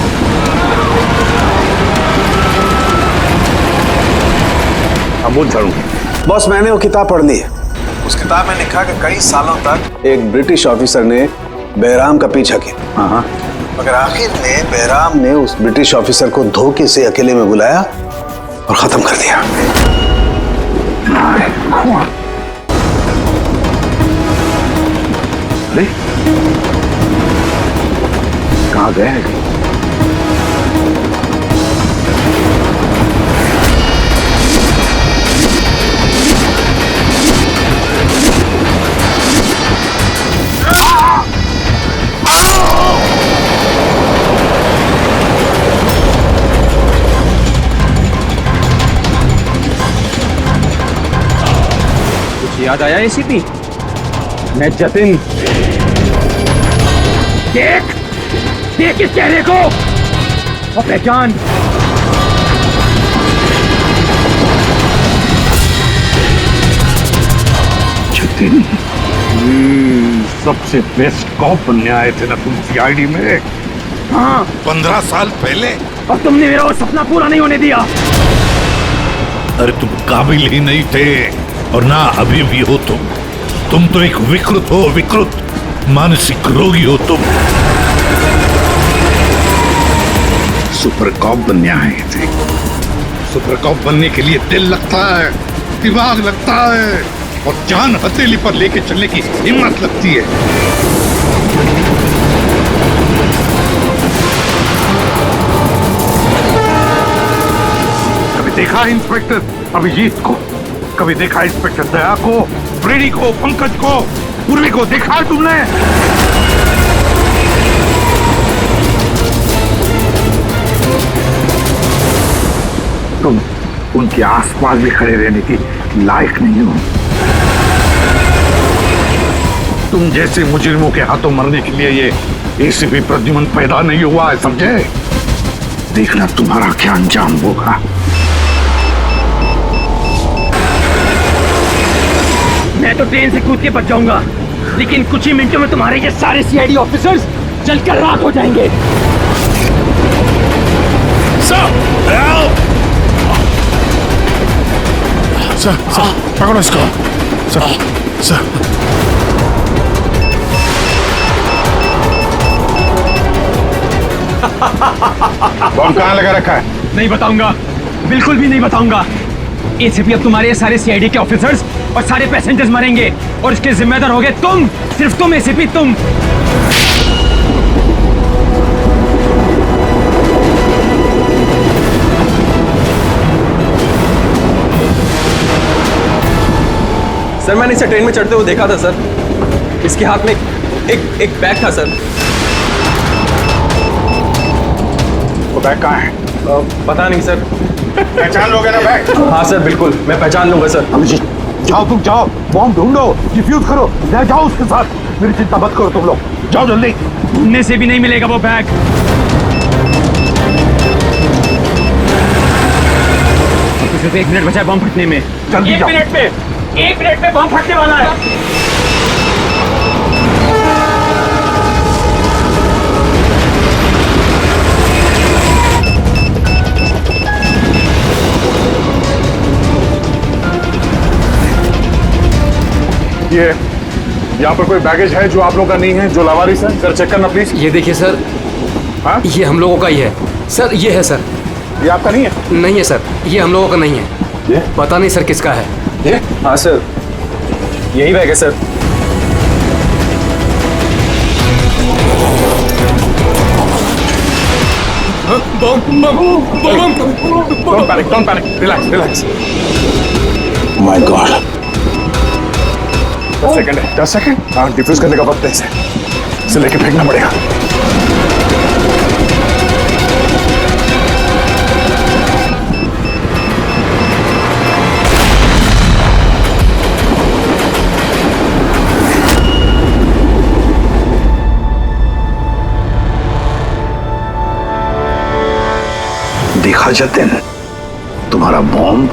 अमूल झाड़ू। बॉस मैंने वो किताब पढ़ ली है। उस किताब में लिखा कि कई सालों तक एक ब्रिटिश ऑफिसर ने बहराम का पीछा किया। हाँ, मगर आखिर में बहराम ने उस ब्रिटिश ऑफिसर को धोखे से अकेले में बुलाया और खत्म कर दिया। अरे कहाँ गए हैं? याद आया एसीपी? मैं जतिन। देख देख इस चेहरे को और पहचान। जतिन, सबसे बेस्ट कॉप बनने आए थे ना तुम सीआईडी में? हाँ 15 साल पहले। और तुमने मेरा वो सपना पूरा नहीं होने दिया। अरे तुम काबिल ही नहीं थे और ना अभी भी हो। तुम तो एक विकृत हो, विकृत मानसिक रोगी हो तुम। सुपर कॉप बनने आए थे। सुपर कॉप बनने के लिए दिल लगता है, दिमाग लगता है और जान हथेली पर लेके चलने की हिम्मत लगती है। कभी देखा इंस्पेक्टर अभिजीत को? कभी देखा इंस्पेक्टर दया को, फ्रेडी को, पंकज को, पूर्वी को देखा है तुमने? तुम उनके आसपास भी खड़े रहने की लायक नहीं हो। तुम जैसे मुजरिमों के हाथों मरने के लिए ये एसीपी प्रद्युमन पैदा नहीं हुआ है, समझे? देखना तुम्हारा क्या अंजाम होगा। मैं तो ट्रेन से कूद के बच जाऊंगा, लेकिन कुछ ही मिनटों में तुम्हारे ये सारे सीआईडी ऑफिसर्स जलकर राख हो जाएंगे। सर पकड़ो इसको। सर बम कहाँ लगा रखा है? नहीं बताऊंगा, बिल्कुल भी नहीं बताऊंगा। एसीपी अब तुम्हारे सारे सीआईडी के ऑफिसर्स और सारे पैसेंजर्स मरेंगे और इसके जिम्मेदार होगे तुम, सिर्फ तुम एसीपी, तुम। सर मैंने इसे ट्रेन में चढ़ते हुए देखा था सर। इसके हाथ में एक बैग था सर। वो बैग कहाँ है? पता नहीं सर। पहचान लोगे ना बैग? हाँ सर बिल्कुल, मैं पहचान लूंगा सर। अभिजीत जाओ, तुम जाओ, बॉम्ब ढूंढो, डिफ्यूज करो, ले जाओ उसके साथ। मेरी चिंता मत करो तुम लोग, जाओ जल्दी। ढूंढने से भी नहीं मिलेगा वो बैग। सिर्फ 1 मिनट बचा है बम फटने में। जल्दी जाओ। 1 मिनट में बम फटने वाला है। ये यहाँ पर कोई बैगेज है जो आप लोगों का नहीं है, जो लावारिस है? सर चेक करना प्लीज। ये देखिए सर। हाँ? ये हम लोगों का ही है सर। ये है सर। ये आपका नहीं है? नहीं है सर, ये हम लोगों का नहीं है। ये पता नहीं सर किसका है। ये? हाँ सर, यही बैग है sir. Don't panic. Relax. My God. 10 second. हाँ, डिफ्यूज करने का वक्त है इसे लेके फेंकना पड़ेगा। देखा जतिन, तुम्हारा बॉम्ब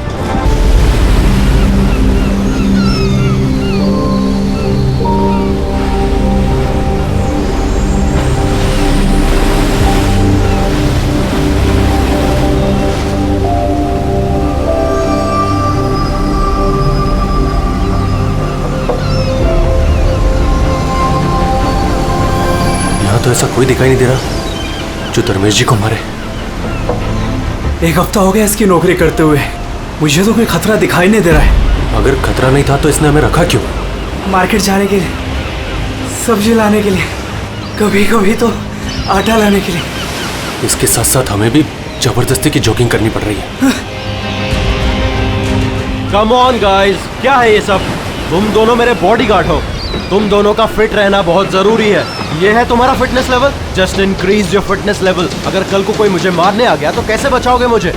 यहां तो ऐसा कोई दिखाई नहीं दे रहा जो धर्मेश जी को मारे। एक हफ्ता हो गया इसकी नौकरी करते हुए, मुझे तो कोई खतरा दिखाई नहीं दे रहा है। अगर खतरा नहीं था तो इसने हमें रखा क्यों? मार्केट जाने के लिए, सब्जी लाने के लिए, कभी कभी तो आटा लाने के लिए। इसके साथ साथ हमें भी जबरदस्ती की जॉगिंग करनी पड़ रही है। कम ऑन गाइस, क्या है ये सब? तुम दोनों मेरे बॉडीगार्ड हो, तुम दोनों का फिट रहना बहुत जरूरी है। ये है तुम्हारा fitness level? Just increase your fitness level. अगर कल को कोई मुझे मारने आ गया तो कैसे बचाओगे मुझे?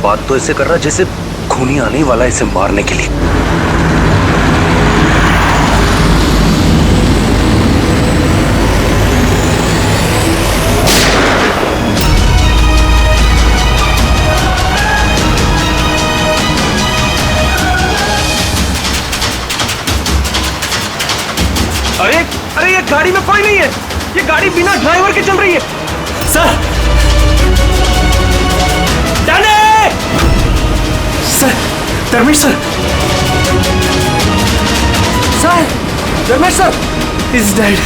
बात तो ऐसे कर रहा जैसे खूनी आने वाला है इसे मारने के लिए। अरे ये गाड़ी में कोई नहीं है, ये गाड़ी बिना ड्राइवर के चल रही है। Sir, sir, Dharmesh sir, Dharmesh sir is dead.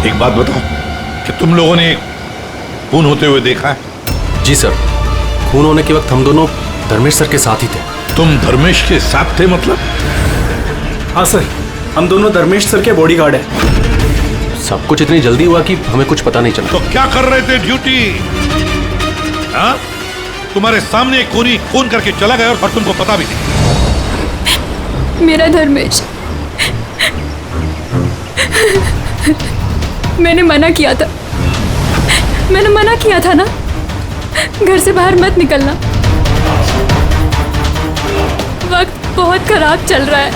एक बात बताओ कि तुम लोगों ने खून होते हुए देखा है? जी सर, खून होने के वक्त हम दोनों धर्मेश सर के साथ ही थे। तुम धर्मेश के साथ थे मतलब? हाँ सर, हम दोनों धर्मेश सर के बॉडीगार्ड हैं। सब कुछ इतनी जल्दी हुआ कि हमें कुछ पता नहीं चला। तो क्या कर रहे थे ड्यूटी? हाँ? तुम्हारे सामने एक खूनी खून करके चला गया और तुमको पता भी नहीं। मेरा धर्मेश, मैंने मना किया था ना, घर से बाहर मत निकलना। वक्त बहुत खराब चल रहा है,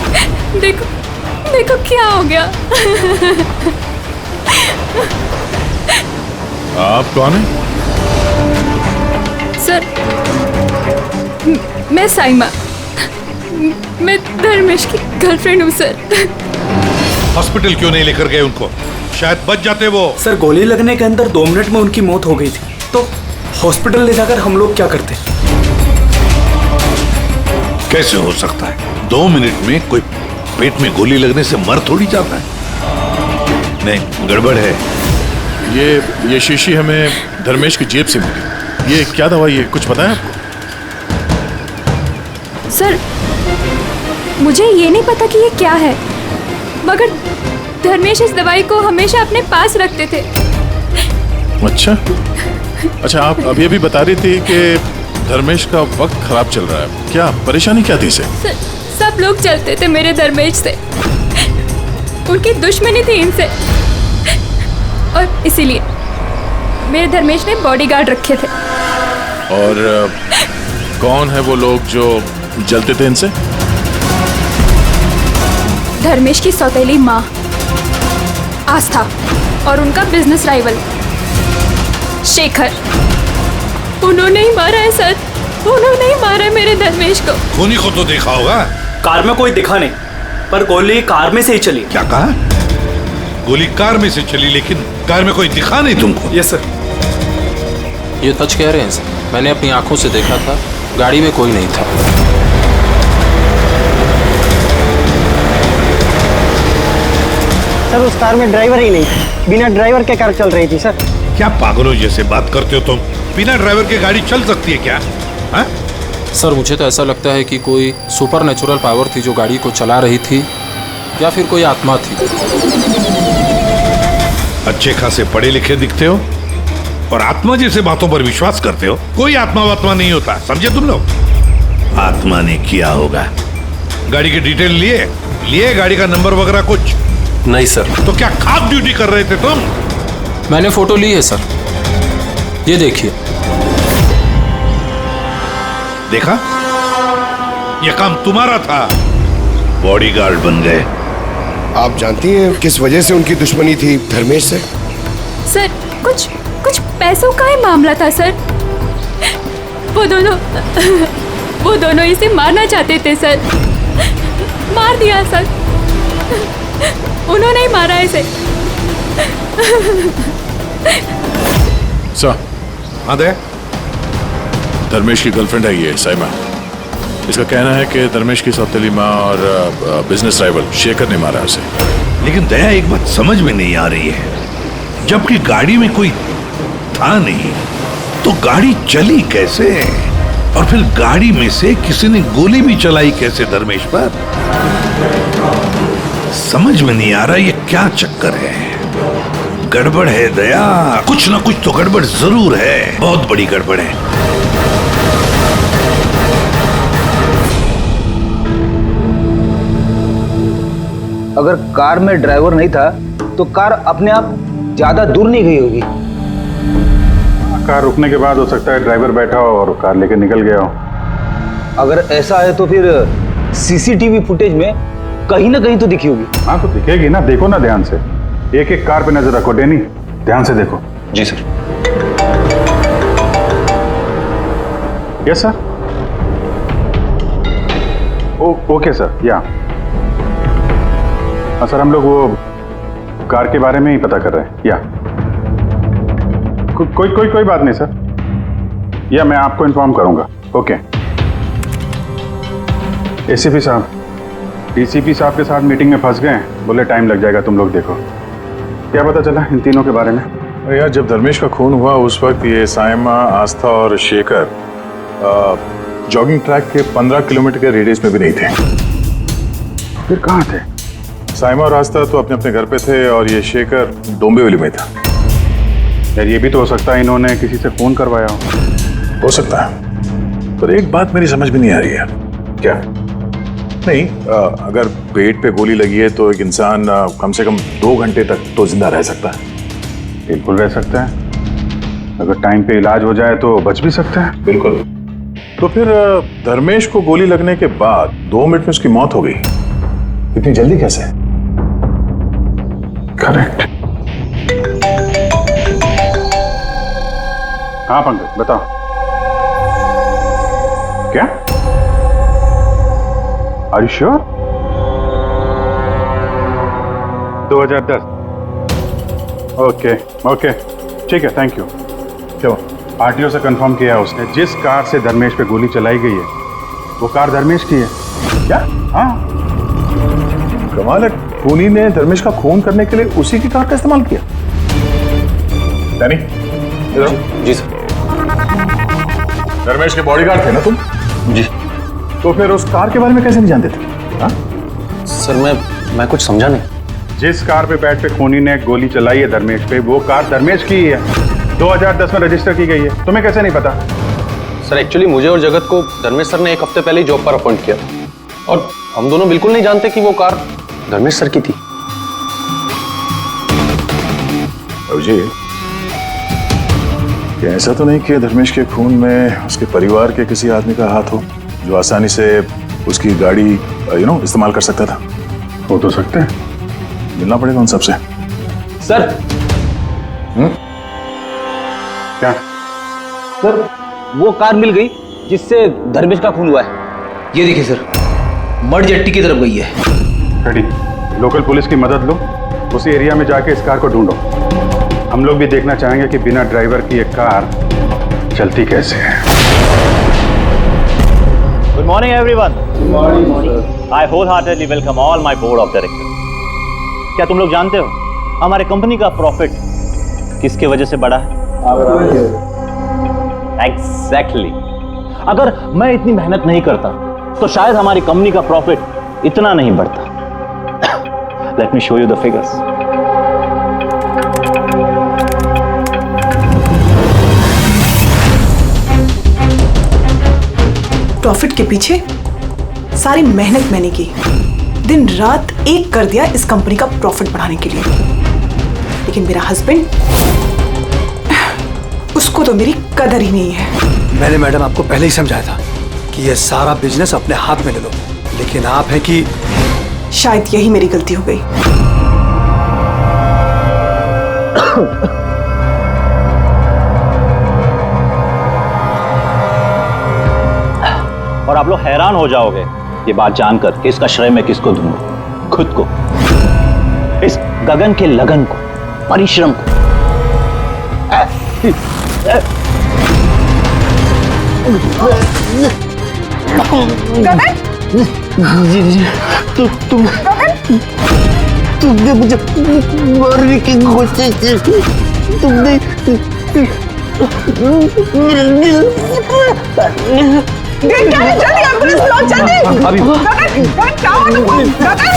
देखो क्या हो गया। आप कौन हैं? सर, मैं साइमा, मैं धर्मेश की गर्लफ्रेंड हूँ सर। हॉस्पिटल क्यों नहीं लेकर गए उनको? शायद बच जाते वो। सर, गोली लगने के अंदर 2 मिनट में उनकी मौत हो गई थी, तो हॉस्पिटल ले जाकर हम लोग क्या करते? कैसे हो सकता है? 2 मिनट में कोई पेट में गोली लगने से मर थोड़ी जाता है। नहीं, गड़बड़ है। ये शीशी हमें धर्मेश की जेब से मिली। ये क्या दवाई है, कुछ पता है आपको? सर, मुझे ये नहीं पता कि ये क्या है, मगर धर्मेश इस दवाई को हमेशा अपने पास रखते थे। अच्छा, आप अभी अभी बता रही थी कि धर्मेश का वक्त खराब चल रहा है। क्या परेशानी क्या थी इसे? सब लोग चलते थे मेरे धर्मेश से, उनकी दुश्मनी थी इनसे, और इसीलिए मेरे धर्मेश ने बॉडीगार्ड रखे थे। और कौन है वो लोग जो जलते थे इनसे? धर्मेश की सौतेली माँ आस्था और उनका बिजनेस राइवल शेखर, उन्होंने ही मारा है सर, उन्होंने ही मारा है मेरे धर्मेश को। खूनी को तो देखा होगा। कार में कोई दिखा नहीं, पर गोली कार में से ही चली। क्या कहा? गोली कार में से चली, लेकिन कार में कोई दिखा नहीं तुमको? Yes sir. ये सच कह रहे हैं सर, मैंने अपनी आंखों से देखा था, गाड़ी में कोई नहीं था। सर उस कार में ड्राइवर ही नहीं था, बिना ड्राइवर के कार चल रही थी सर। क्या पागलों जैसे बात करते हो तुम? बिना ड्राइवर के गाड़ी चल सकती है क्या? हा? सर मुझे तो ऐसा लगता है कि कोई सुपर नेचुरल पावर थी जो गाड़ी को चला रही थी, या फिर कोई आत्मा थी। अच्छे खासे पढ़े लिखे दिखते हो और आत्मा जैसे बातों पर विश्वास करते हो। कोई आत्मा वात्मा नहीं होता, समझे तुम लोग? आत्मा ने किया होगा। गाड़ी की डिटेल लिए गाड़ी का नंबर वगैरह कुछ नहीं सर। तो क्या खास ड्यूटी कर रहे थे तुम? मैंने फोटो ली है सर, ये देखिए। देखा, ये काम तुम्हारा था, बॉडीगार्ड बन गए। आप जानती हैं किस वजह से उनकी दुश्मनी थी धर्मेश से? सर कुछ पैसों का ही मामला था सर। वो दोनों इसे मारना चाहते थे सर, मार दिया सर, उन्होंने ही मारा इसे। सर, हाँ दे। धर्मेश की गर्लफ्रेंड है ये साइमा। इसका कहना है कि धर्मेश की सौतेली माँ और बिजनेस राइवल शेखर ने मारा उसे। लेकिन दया, एक बात समझ में नहीं आ रही है, जबकि गाड़ी में कोई था नहीं तो गाड़ी चली कैसे? और फिर गाड़ी में से किसी ने गोली भी चलाई कैसे धर्मेश पर? समझ में नहीं आ रहा ये क्या चक्कर है। गड़बड़ है दया, कुछ ना कुछ तो गड़बड़ जरूर है, बहुत बड़ी गड़बड़ है। अगर कार में ड्राइवर नहीं था तो कार अपने आप ज्यादा दूर नहीं गई होगी। कार रुकने के बाद हो सकता है ड्राइवर बैठा हो और कार लेके निकल गया हो। अगर ऐसा है तो फिर सीसीटीवी फुटेज में कहीं ना कहीं तो दिखी होगी। हाँ तो दिखेगी ना, देखो ना ध्यान से, एक एक कार पे नजर रखो। डैनी ध्यान से देखो। जी sir. Yes sir. Okay sir. या हाँ सर, हम लोग वो कार के बारे में ही पता कर रहे हैं। या कोई बात नहीं सर, या मैं आपको इन्फॉर्म करूंगा। ओके। एसीपी साहब, डीसीपी साहब के साथ मीटिंग में फंस गए, बोले टाइम लग जाएगा, तुम लोग देखो। क्या पता चला इन तीनों के बारे में? यार, जब धर्मेश का खून हुआ उस वक्त ये साइमा, आस्था और शेखर जॉगिंग ट्रैक के 15 किलोमीटर के रेडियस में भी नहीं थे। फिर कहाँ थे? साइमा और आस्था तो अपने अपने घर पे थे और ये शेखर डोंबिवली में था। यार ये भी तो हो सकता है इन्होंने किसी से फोन करवाया हो सकता है, पर एक बात मेरी समझ में नहीं आ रही है। क्या? नहीं, अगर पेट पे गोली लगी है तो एक इंसान कम से कम 2 घंटे तक तो जिंदा रह सकता है। बिल्कुल रह सकता है, अगर टाइम पे इलाज हो जाए तो बच भी सकता है। बिल्कुल। तो फिर धर्मेश को गोली लगने के बाद 2 मिनट में उसकी मौत हो गई, इतनी जल्दी कैसे? करेक्ट। हाँ पंकज बताओ। क्या? Are you sure? 2010। ओके ठीक है, थैंक यू। चलो, आरटीओ से कंफर्म किया उसने, जिस कार से धर्मेश पे गोली चलाई गई है वो कार धर्मेश की है। क्या? हाँ। कमाल है, खूनी ने धर्मेश का खून करने के लिए उसी की कार का इस्तेमाल किया। डैनी, जी सर। धर्मेश के बॉडीगार्ड थे ना तुम? जी। तो फिर उस कार के बारे में कैसे नहीं जानते थे? हाँ? सर मैं कुछ समझा नहीं। जिस कार पे बैठ के खूनी ने गोली चलाई है धर्मेश पे, वो कार धर्मेश की ही है, 2010 में रजिस्टर की गई है। तुम्हें कैसे नहीं पता? सर एक्चुअली मुझे और जगत को धर्मेश सर ने 1 हफ्ते पहले ही जॉब पर अपॉइंट किया और हम दोनों बिल्कुल नहीं जानते कि वो कार धर्मेश सर की थी। अभिजीत, क्या ऐसा तो नहीं कि धर्मेश के खून में उसके परिवार के किसी आदमी का हाथ हो जो आसानी से उसकी गाड़ी इस्तेमाल कर सकता था? हो तो सकते हैं, मिलना पड़ेगा उन सबसे। सर। क्या सर, वो कार मिल गई जिससे धर्मेश का खून हुआ है। ये देखिए सर, मड जेट्टी की तरफ गई है। रेडी, लोकल पुलिस की मदद लो, उसी एरिया में जाके इस कार को ढूंढो। हम लोग भी देखना चाहेंगे कि बिना ड्राइवर की एक कार चलती कैसे है। Good morning, everyone. Good morning. I wholeheartedly welcome all my board of directors. क्या तुम लोग जानते हो हमारे कंपनी का प्रॉफिट किसके वजह से बढ़ा है? Exactly. अगर मैं इतनी मेहनत नहीं करता तो शायद हमारी कंपनी का प्रॉफिट इतना नहीं बढ़ता। Let me show you the figures. Profit के पीछे सारी मेहनत मैंने की, दिन रात एक कर दिया इस कंपनी का प्रॉफिट बढ़ाने के लिए। लेकिन मेरा हस्बैंड, उसको तो मेरी कदर ही नहीं है। मैंने मैडम आपको पहले ही समझाया था कि ये सारा बिजनेस अपने हाथ में ले लो, लेकिन आप है कि शायद यही मेरी गलती हो गई। और आप लोग हैरान हो जाओगे ये बात जानकर कि इसका श्रेय मैं किसको दूंगा। खुद को, इस गगन के लगन को, परिश्रम को। तुमने मुझे मारने की कोशिश की, तुमने जल्दी एम्बुलेंस बुलाओ, जल्दी। अभी गगन, क्या हुआ तुमको? गगन,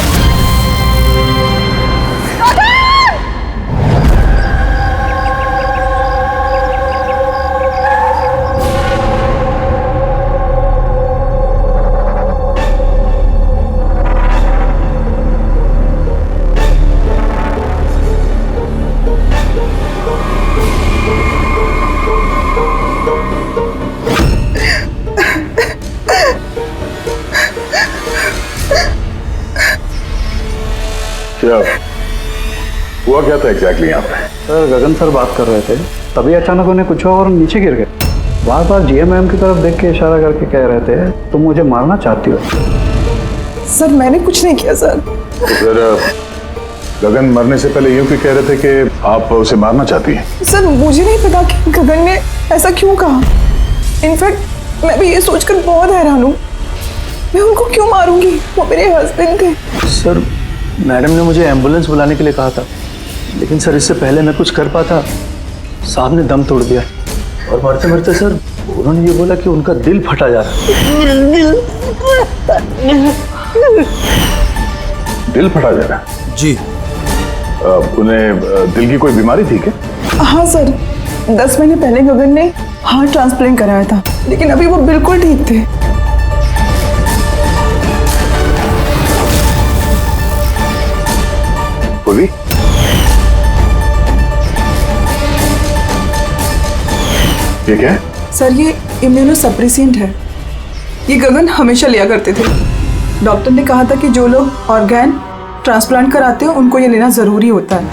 हुआ क्या था एग्जैक्टली यहाँ पे? सर, गगन सर बात कर रहे थे, तभी अचानक उन्हें कुछ हुआ और नीचे गिर गए। बार बार जीएम मैम की तरफ देख के इशारा करके कह रहे थे तुम मुझे मारना चाहती हो। सर, मैंने कुछ नहीं किया सर। तो फिर गगन मरने से पहले यूं क्यों कह रहे थे कि आप उसे मारना चाहती हैं? सर, मुझे नहीं पता कि गगन ने ऐसा क्यों कहा। इनफैक्ट मैं भी ये सोचकर बहुत हैरान हूँ, मैं उनको क्यों मारूंगी, वो मेरे हस्बैंड थे। सर, मैडम ने मुझे एम्बुलेंस बुलाने के लिए कहा था, लेकिन सर इससे पहले मैं कुछ कर पाता, साहब ने दम तोड़ दिया। और मरते मरते सर उन्होंने ये बोला कि उनका दिल फटा जा रहा है। दिल फटा जा रहा है? जी। उन्हें दिल की कोई बीमारी थी क्या? हाँ सर, 10 महीने पहले गगन ने हार्ट ट्रांसप्लांट कराया था, लेकिन अभी वो बिल्कुल ठीक थे। बोली? ये क्या है? सर, ये इम्यूनोसप्रेसेंट है। ये गगन हमेशा लिया करते थे। डॉक्टर ने कहा था कि जो लोग ऑर्गन ट्रांसप्लांट कराते हैं उनको ये लेना जरूरी होता है।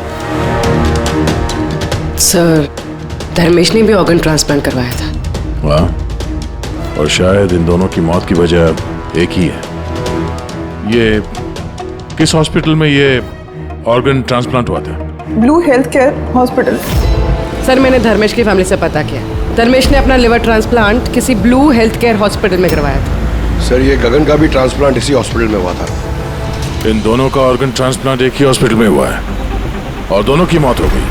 सर, धर्मेश ने भी ऑर्गन ट्रांसप्लांट करवाया था। वाह, और शायद इन दोनों की मौत की वजह एक ही है। ये किस हॉस्पिटल में ये ऑर्गन ट्रांसप्लांट हुआ था? Blue health care hospital. Sir, मैंने धर्मेश की फैमिली से पता किया, धर्मेश ने अपना लिवर ट्रांसप्लांट किसी ब्लू हेल्थ केयर हॉस्पिटल में करवाया था। सर, ये गगन का भी ट्रांसप्लांट इसी हॉस्पिटल में हुआ था। इन दोनों का ऑर्गन ट्रांसप्लांट एक ही हॉस्पिटल में हुआ है और दोनों की मौत हो गई।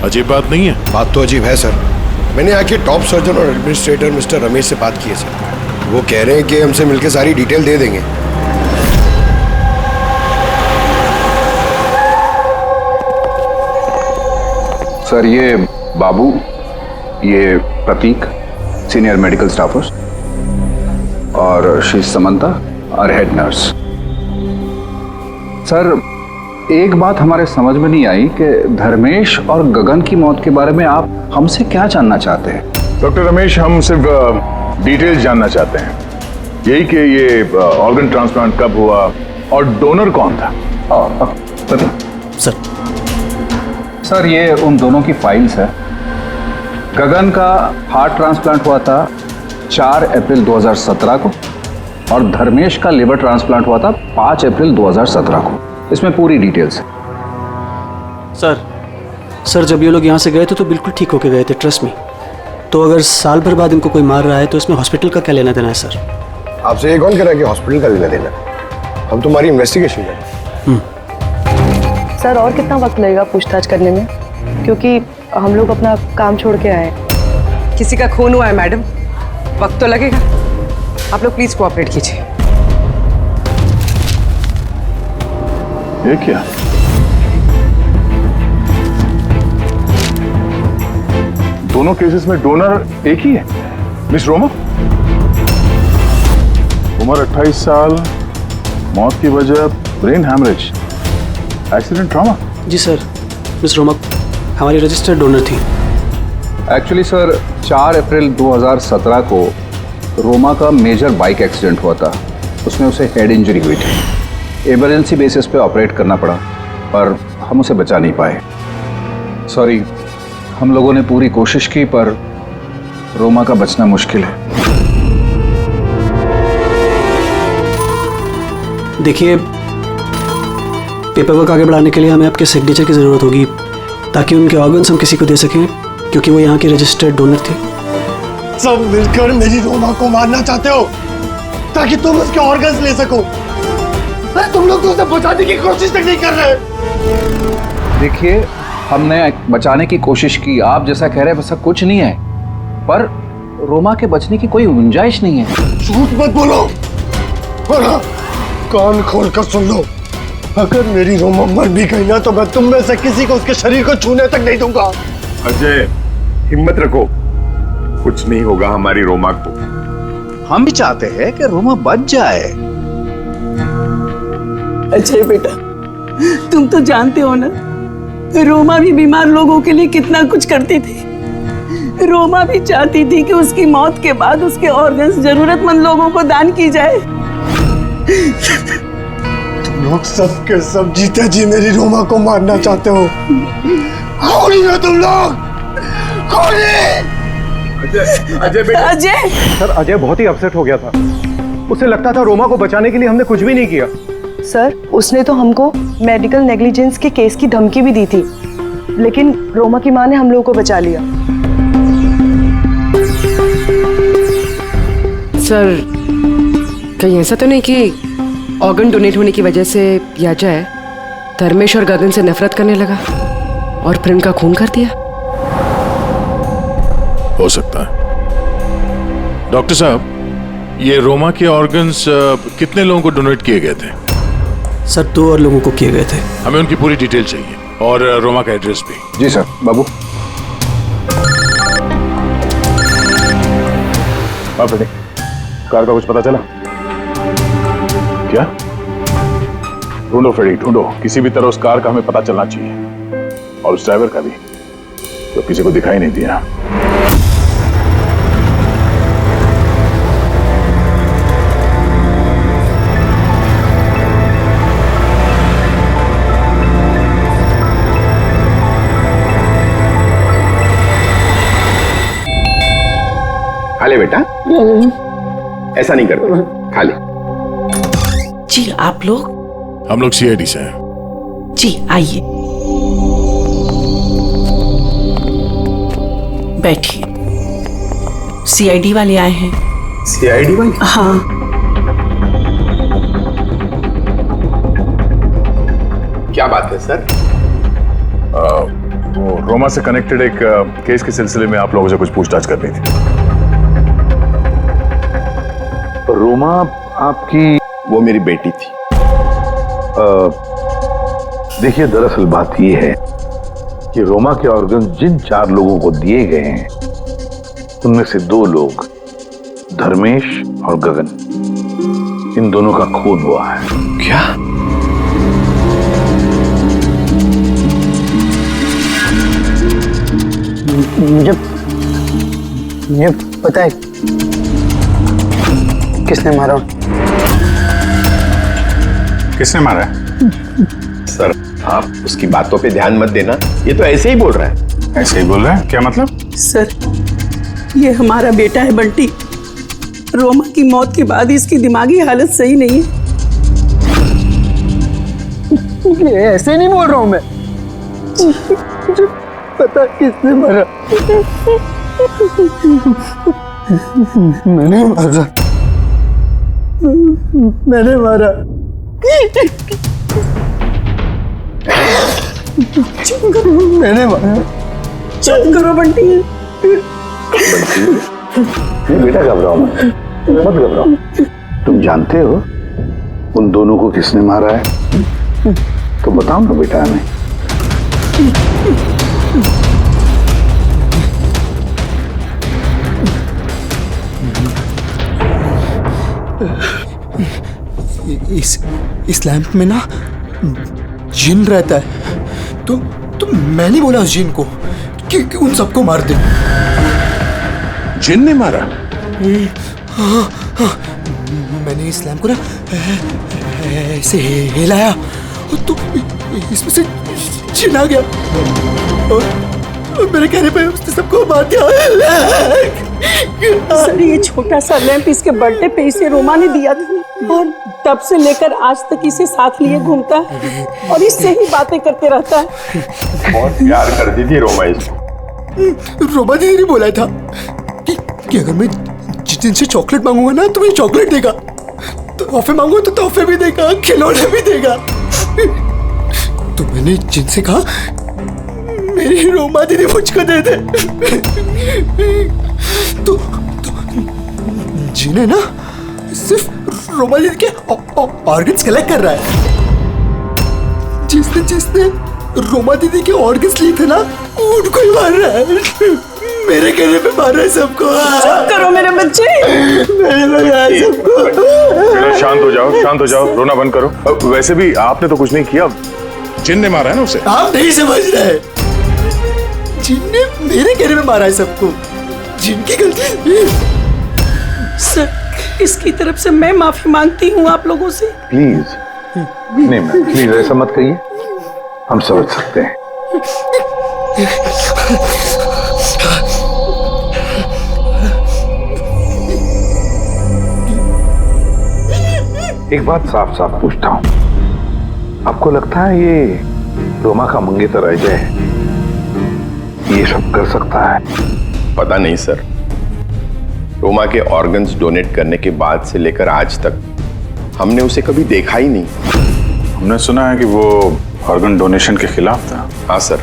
अजीब बात नहीं है? बात तो अजीब है सर। मैंने यहाँ के टॉप सर्जन और एडमिनिस्ट्रेटर मिस्टर रमेश से बात की है सर। वो कह रहे हैं कि हमसे मिलकर सारी डिटेल दे देंगे। सर, ये बाबू, ये प्रतीक, सीनियर मेडिकल स्टाफर्स, और श्री समंता और हेड नर्स। सर, एक बात हमारे समझ में नहीं आई कि धर्मेश और गगन की मौत के बारे में आप हमसे क्या जानना चाहते हैं? डॉक्टर रमेश, हम सिर्फ डिटेल्स जानना चाहते हैं, यही कि ये ऑर्गन ट्रांसप्लांट कब हुआ और डोनर कौन था? सर ये उन दोनों की फाइल्स है। गगन का हार्ट ट्रांसप्लांट हुआ था 4 अप्रैल 2017 को और धर्मेश का लिवर ट्रांसप्लांट हुआ था 5 अप्रैल 2017 को। इसमें पूरी डिटेल्स है। सर जब ये लोग यहाँ से गए थे तो बिल्कुल ठीक होके गए थे, ट्रस्ट मी। तो अगर साल भर बाद इनको कोई मार रहा है तो इसमें हॉस्पिटल का क्या लेना देना है सर? आपसे ये कौन कह रहा है कि हॉस्पिटल का लेना देना? हम तुम्हारी इन्वेस्टिगेशन करें। सर और कितना वक्त लगेगा पूछताछ करने में, क्योंकि हम लोग अपना काम छोड़ के आए। किसी का खून हुआ है मैडम, वक्त तो लगेगा। आप लोग प्लीज कोऑपरेट कीजिए। ये क्या? दोनों केसेस में डोनर एक ही है, मिस रोमा। उम्र 28 साल, मौत की वजह ब्रेन हैमरेज, एक्सीडेंट ट्रॉमा। जी सर, मिस रोमा हमारी रजिस्टर्ड डोनर थी। एक्चुअली सर 4 अप्रैल 2017 को रोमा का मेजर बाइक एक्सीडेंट हुआ था। उसमें उसे हेड इंजरी हुई थी। इमरजेंसी बेसिस पे ऑपरेट करना पड़ा पर हम उसे बचा नहीं पाए। सॉरी, हम लोगों ने पूरी कोशिश की पर रोमा का बचना मुश्किल है। देखिए, पेपर वर्क आगे बढ़ाने के लिए हमें आपके सिग्नेचर की ज़रूरत होगी ताकि उनके ऑर्गन्स हम किसी को दे सकें, क्योंकि वो यहाँ की रजिस्टर्ड डोनर थे। सब मिलकर मेरी रोमा को मारना चाहते हो ताकि तुम उसके ऑर्गन्स ले सको। अरे तुम लोग तो उसे बचाने की कोशिश तक नहीं कर रहे। देखिए, हमने बचाने की कोशिश की, आप जैसा कह रहे हैं वैसा कुछ नहीं है, पर रोमा के बचने की कोई गुंजाइश नहीं है। झूठ मत बोलो, बोलो, कान खोल कर सुन लो। अगर मेरी रोमा मर भी गई ना तो मैं तुम में से किसी को उसके शरीर को छूने तक नहीं दूंगा। अजय, हिम्मत रखो, कुछ नहीं होगा हमारी रोमा को। हम भी चाहते हैं कि रोमा बच जाए। अजय बेटा, तुम तो जानते हो ना, रोमा भी बीमार लोगों के लिए कितना कुछ करती थी। रोमा भी चाहती थी कि उसकी मौत के बाद उसके ऑर्गन्स जरूरतमंद लोगों को दान की जाए। तुम लोग सब के सब जीते जी मेरी रोमा को मारना चाहते हो। कौन हो तुम लोग? कौन है? अजय बेटा। अजय सर, अजय बहुत ही अपसेट हो गया था। उसे लगता था रोमा को बचाने के लिए हमने कुछ भी नहीं किया। सर उसने तो हमको मेडिकल नेग्लिजेंस के केस की धमकी भी दी थी, लेकिन रोमा की माँ ने हम लोगों को बचा लिया। सर कहीं ऐसा तो नहीं कि ऑर्गन डोनेट होने की वजह से याचा धर्मेश और गगन से नफरत करने लगा और फिर उनका खून कर दिया? हो सकता है। डॉक्टर साहब, ये रोमा के ऑर्गन्स कितने लोगों को डोनेट किए गए थे? सर 2 और लोगों को किए गए थे। हमें उनकी पूरी डिटेल चाहिए और रोमा का एड्रेस भी। जी सर। बाबू। हाँ बेटे, कार का कुछ पता चला क्या? ढूंढो फ्रेडी, ढूंढो। किसी भी तरह उस कार का हमें पता चलना चाहिए और उस ड्राइवर का भी, तो किसी को दिखाई नहीं दिया। खा ले बेटा, ऐसा नहीं करते, खा ले। जी आप लोग? हम लोग सीआईडी से हैं। जी आइए, बैठिए। सीआईडी वाले आए हैं। सीआईडी वाले? हाँ। क्या बात है सर? वो रोमा से कनेक्टेड एक केस के सिलसिले में आप लोगों से कुछ पूछताछ करनी थी। रोमा आपकी? वो मेरी बेटी थी। देखिए, दरअसल बात यह है कि रोमा के ऑर्गन जिन 4 लोगों को दिए गए हैं उनमें से 2 लोग, धर्मेश और गगन, इन दोनों का खून हुआ है। क्या? मुझे पता है किसने मारा। किसने मारा है? सर आप उसकी बातों पे ध्यान मत देना, ये तो ऐसे ही बोल रहा है। ऐसे ही बोल रहा है? क्या मतलब? सर ये हमारा बेटा है बंटी। रोमा की मौत के बाद इसकी दिमागी हालत सही नहीं है। ऐसे नहीं बोल रहा हूं मैं, मुझे पता किसने मारा। मैंने मारा, मैंने मारा। मैंने मारा। चुप करो बंटी। बेटा घबराओ मत घबराओ। तुम जानते हो उन दोनों को किसने मारा है? तो बताओ ना बेटा हमें। इस लैंप में ना जिन रहता है, तो मैंने बोला उस जिन को कि उन सबको मार दे। जिन ने मारा? हाँ, मैंने इस लैंप को ना ऐसे हिलाया तो इसमें से जिन आ गया और मेरे कहने पे उसने सबको मार दिया। सर ये छोटा सा लैंप इसके बर्थडे पे इसे रोमा ने दिया था और तब से लेकर आज तक इसे साथ लिए घूमता है और इससे ही बातें करते रहता है। बहुत प्यार करती थी रोमा इसको। रोमा ने नहीं बोला था कि अगर मैं जिन से चॉकलेट मांगूंगा ना तो मुझे चॉकलेट देगा, तोहफे मांगूंगा तो तोहफे भी देगा, खिलौने भी देगा। तो मैंने जिनसे कहा मेरी रोमा दीदी मुझको दे दे। तो जिन्हें ना सिर्फ रोमा दीदी के ऑर्गन्स कलेक्ट कर रहा है। जिसने रोमा दीदी के ऑर्गन्स लिए थे ना उनको ही मार रहा है। मेरे कहने पे मार रहा है सबको। चुप करो मेरे बच्चे। मैंने लगाया सबको। बेटा शांत हो जाओ, रोना बंद करो। वैसे भी आपने तो कुछ नहीं किया, जिन ने मारा है ना उसे। आप नहीं समझ रहे, जिन ने मेरे कहने पे मारा है सबको, जिनकी गलती। सर इसकी तरफ से मैं माफी मांगती हूँ आप लोगों से। प्लीज नहीं मैम, प्लीज ऐसा मत कहिए, हम समझ सकते हैं। एक बात साफ साफ पूछता हूं, आपको लगता है ये रोमा का मंगेतर अजय ये सब कर सकता है? पता नहीं सर, रोमा के ऑर्गन्स डोनेट करने के बाद से लेकर आज तक हमने उसे कभी देखा ही नहीं। हमने सुना है कि वो ऑर्गन डोनेशन के खिलाफ था। हाँ सर,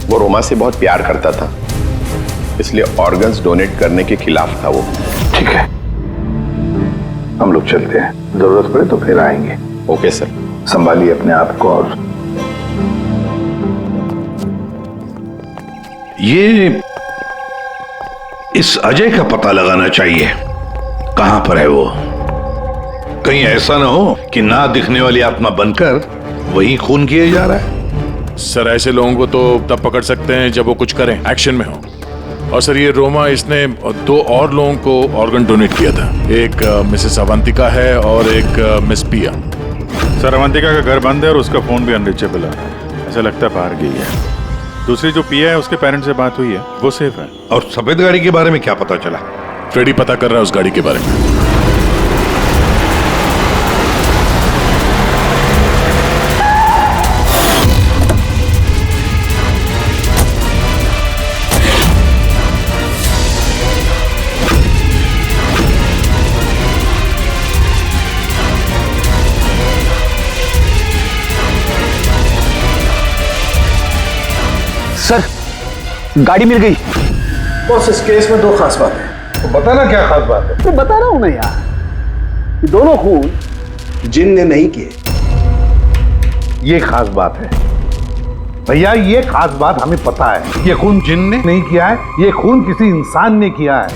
वो रोमा से बहुत प्यार करता था, इसलिए ऑर्गन्स डोनेट करने के खिलाफ था वो। ठीक है, हम लोग चलते हैं, जरूरत पड़े तो फिर आएंगे। Okay sir. संभालिए अपने आप को। और ये इस अजय का पता लगाना चाहिए, कहां पर है वो। कहीं ऐसा ना हो कि ना दिखने वाली आत्मा बनकर वही खून किए जा रहा है। सर ऐसे लोगों को तो तब पकड़ सकते हैं जब वो कुछ करें, एक्शन में हो। और सर ये रोमा इसने 2 और लोगों को ऑर्गन डोनेट किया था, एक मिसेस अवंतिका है और एक मिस पिया। सर अवंतिका का घर बंद है और उसका फोन भी अनरीचेबल है, ऐसा लगता है बाहर गई है। दूसरी जो पिया है उसके पेरेंट्स से बात हुई है, वो सेफ है। और सफेद गाड़ी के बारे में क्या पता चला? फ्रेडी पता कर रहा है उस गाड़ी के बारे में। सर गाड़ी मिल गई। बॉस इस केस में 2 खास बात है। तो बताना क्या खास बात है? तो बता रहा हूं मैं यार, दोनों खून जिन ने नहीं किए। ये खास बात है भैया, ये खास बात हमें पता है। ये खून जिन ने नहीं किया है, ये खून किसी इंसान ने किया है।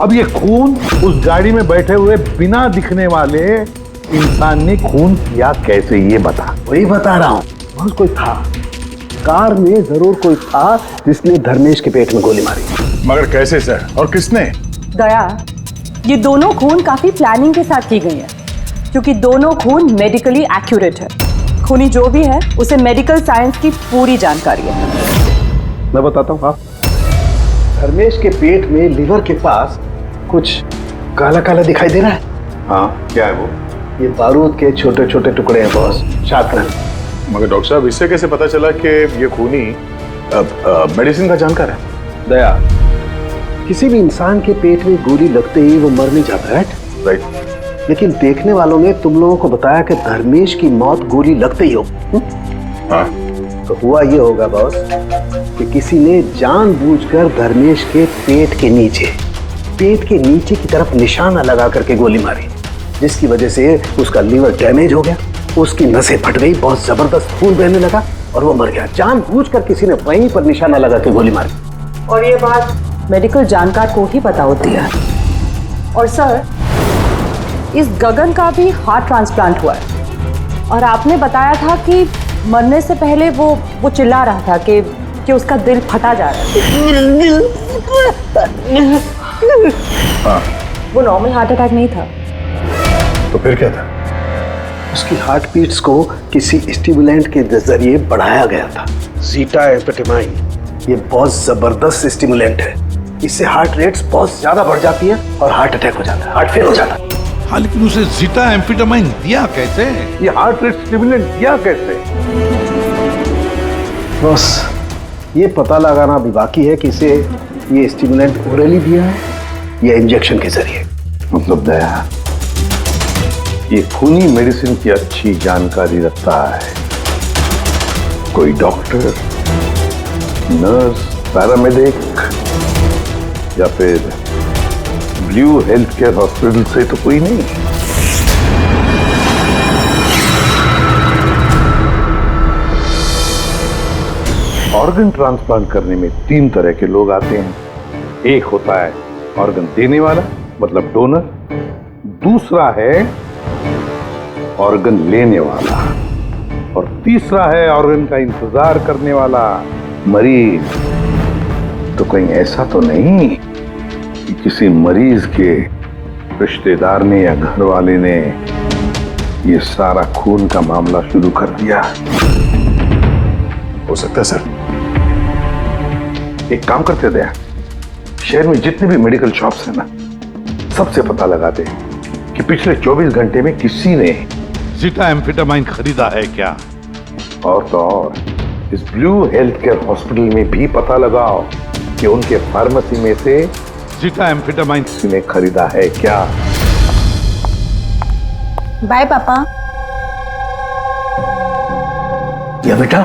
अब ये खून उस गाड़ी में बैठे हुए बिना दिखने वाले इंसान ने खून किया कैसे, ये बता। वही बता रहा हूं, बस कोई था, कार में जरूर कोई था जिसने धर्मेश के पेट में गोली मारी। मगर कैसे सर, और किसने? दया, ये दोनों खून काफी प्लानिंग के साथ की गई है। क्योंकि दोनों खून मेडिकली एक्यूरेट है। खूनी जो भी है उसे मेडिकल साइंस की पूरी जानकारी है। मैं बताता हूँ। आप धर्मेश के पेट में लिवर के पास कुछ काला काला दिखाई दे रहा है। हाँ, क्या है वो? ये बारूद के छोटे छोटे टुकड़े हैं बॉस, शार्पनर। मगर डॉक्टर साहब, इससे कैसे पता चला कि ये खूनी मेडिसिन का जानकार है? दया, किसी भी इंसान के पेट में गोली लगते ही वो मर नहीं जाता, राइट। लेकिन देखने वालों ने तुम लोगों को बताया कि धर्मेश की मौत गोली लगते ही हो। हाँ। तो हुआ ये होगा बॉस कि किसी ने जानबूझकर धर्मेश के पेट के नीचे की तरफ निशाना लगा करके गोली मारी, जिसकी वजह से उसका लीवर डैमेज हो गया, उसकी नसें फट गई, बहुत जबरदस्त खून बहने लगा और वो मर गया। जानबूझकर किसी ने वहीं पर निशाना लगा के गोली मारी। और ये बात मेडिकल जानकार को ही पता होती है। और सर, इस गगन का भी हार्ट ट्रांसप्लांट हुआ है और आपने बताया था कि मरने से पहले वो चिल्ला रहा था कि उसका दिल फटा जा रहा है। हाँ। वो नॉर्मल हार्ट अटैक नहीं था। तो फिर क्या था? उसकी हार्ट बीट्स को किसी स्टिमुलेंट के जरिए बढ़ाया गया था। जीटा एम्फेटामाइन ये बहुत जबरदस्त स्टिमुलेंट है। इससे हार्ट रेट्स बहुत ज्यादा बढ़ जाती है और हार्ट अटैक हो जाता है, हार्ट फेल हो जाता है। हाँ, लेकिन उसे जीटा एम्फेटामाइन दिया कैसे? ये हार्ट रेट स्टिमुलेंट दिया कैसे? बस ये पता लगाना भी बाकी है कि इसे ये स्टिमुलेंट ओरली दिया है या इंजेक्शन के जरिए। मतलब दया, ये खूनी मेडिसिन की अच्छी जानकारी रखता है कोई डॉक्टर, नर्स, पैरामेडिक या फिर ब्लू हेल्थ केयर हॉस्पिटल से तो कोई नहीं। ऑर्गन ट्रांसप्लांट करने में 3 तरह के लोग आते हैं। एक होता है ऑर्गन देने वाला, मतलब डोनर। दूसरा है ऑर्गन लेने वाला और तीसरा है ऑर्गन का इंतजार करने वाला, मरीज। तो कहीं ऐसा तो नहीं कि किसी मरीज के रिश्तेदार ने या घर वाले ने ये सारा खून का मामला शुरू कर दिया? हो सकता है सर। एक काम करते थे, शहर में जितने भी मेडिकल शॉप्स हैं ना, सबसे पता लगाते कि पिछले 24 घंटे में किसी ने जीटा एम्फेटामाइन खरीदा है क्या। और तो और इस ब्लू हेल्थ केयर हॉस्पिटल में भी पता लगाओ कि उनके फार्मेसी में से जीटा एम्फेटामाइन किसी ने खरीदा है क्या। बाय पापा। या बेटा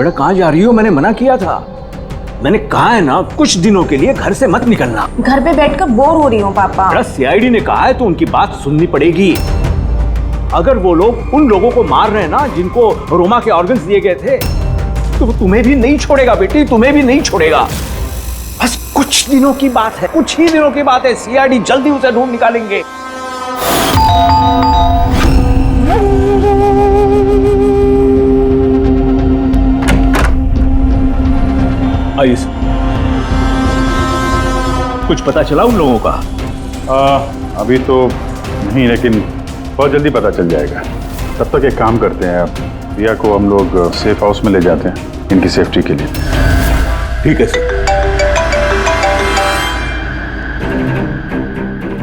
कहाँ जा रही हो? मैंने मना किया था। मैंने कहा है ना, कुछ दिनों के लिए घर से मत निकलना। घर पे बैठकर बोर हो रही हूँ पापा। सीआईडी ने कहा है तो उनकी बात सुननी पड़ेगी। अगर वो लोग उन लोगों को मार रहे हैं ना जिनको रोमा के ऑर्गन्स दिए गए थे, तो वो तुम्हें भी नहीं छोड़ेगा बेटी, तुम्हें भी नहीं छोड़ेगा। बस कुछ दिनों की बात है, कुछ ही दिनों की बात है। सीआईडी जल्दी उसे ढूंढ निकालेंगे। आइए, कुछ पता चला उन लोगों का? अभी तो नहीं, लेकिन बहुत जल्दी पता चल जाएगा। तब तक एक काम करते हैं, प्रिया को हम लोग सेफ हाउस में ले जाते हैं इनकी सेफ्टी के लिए। ठीक है सर।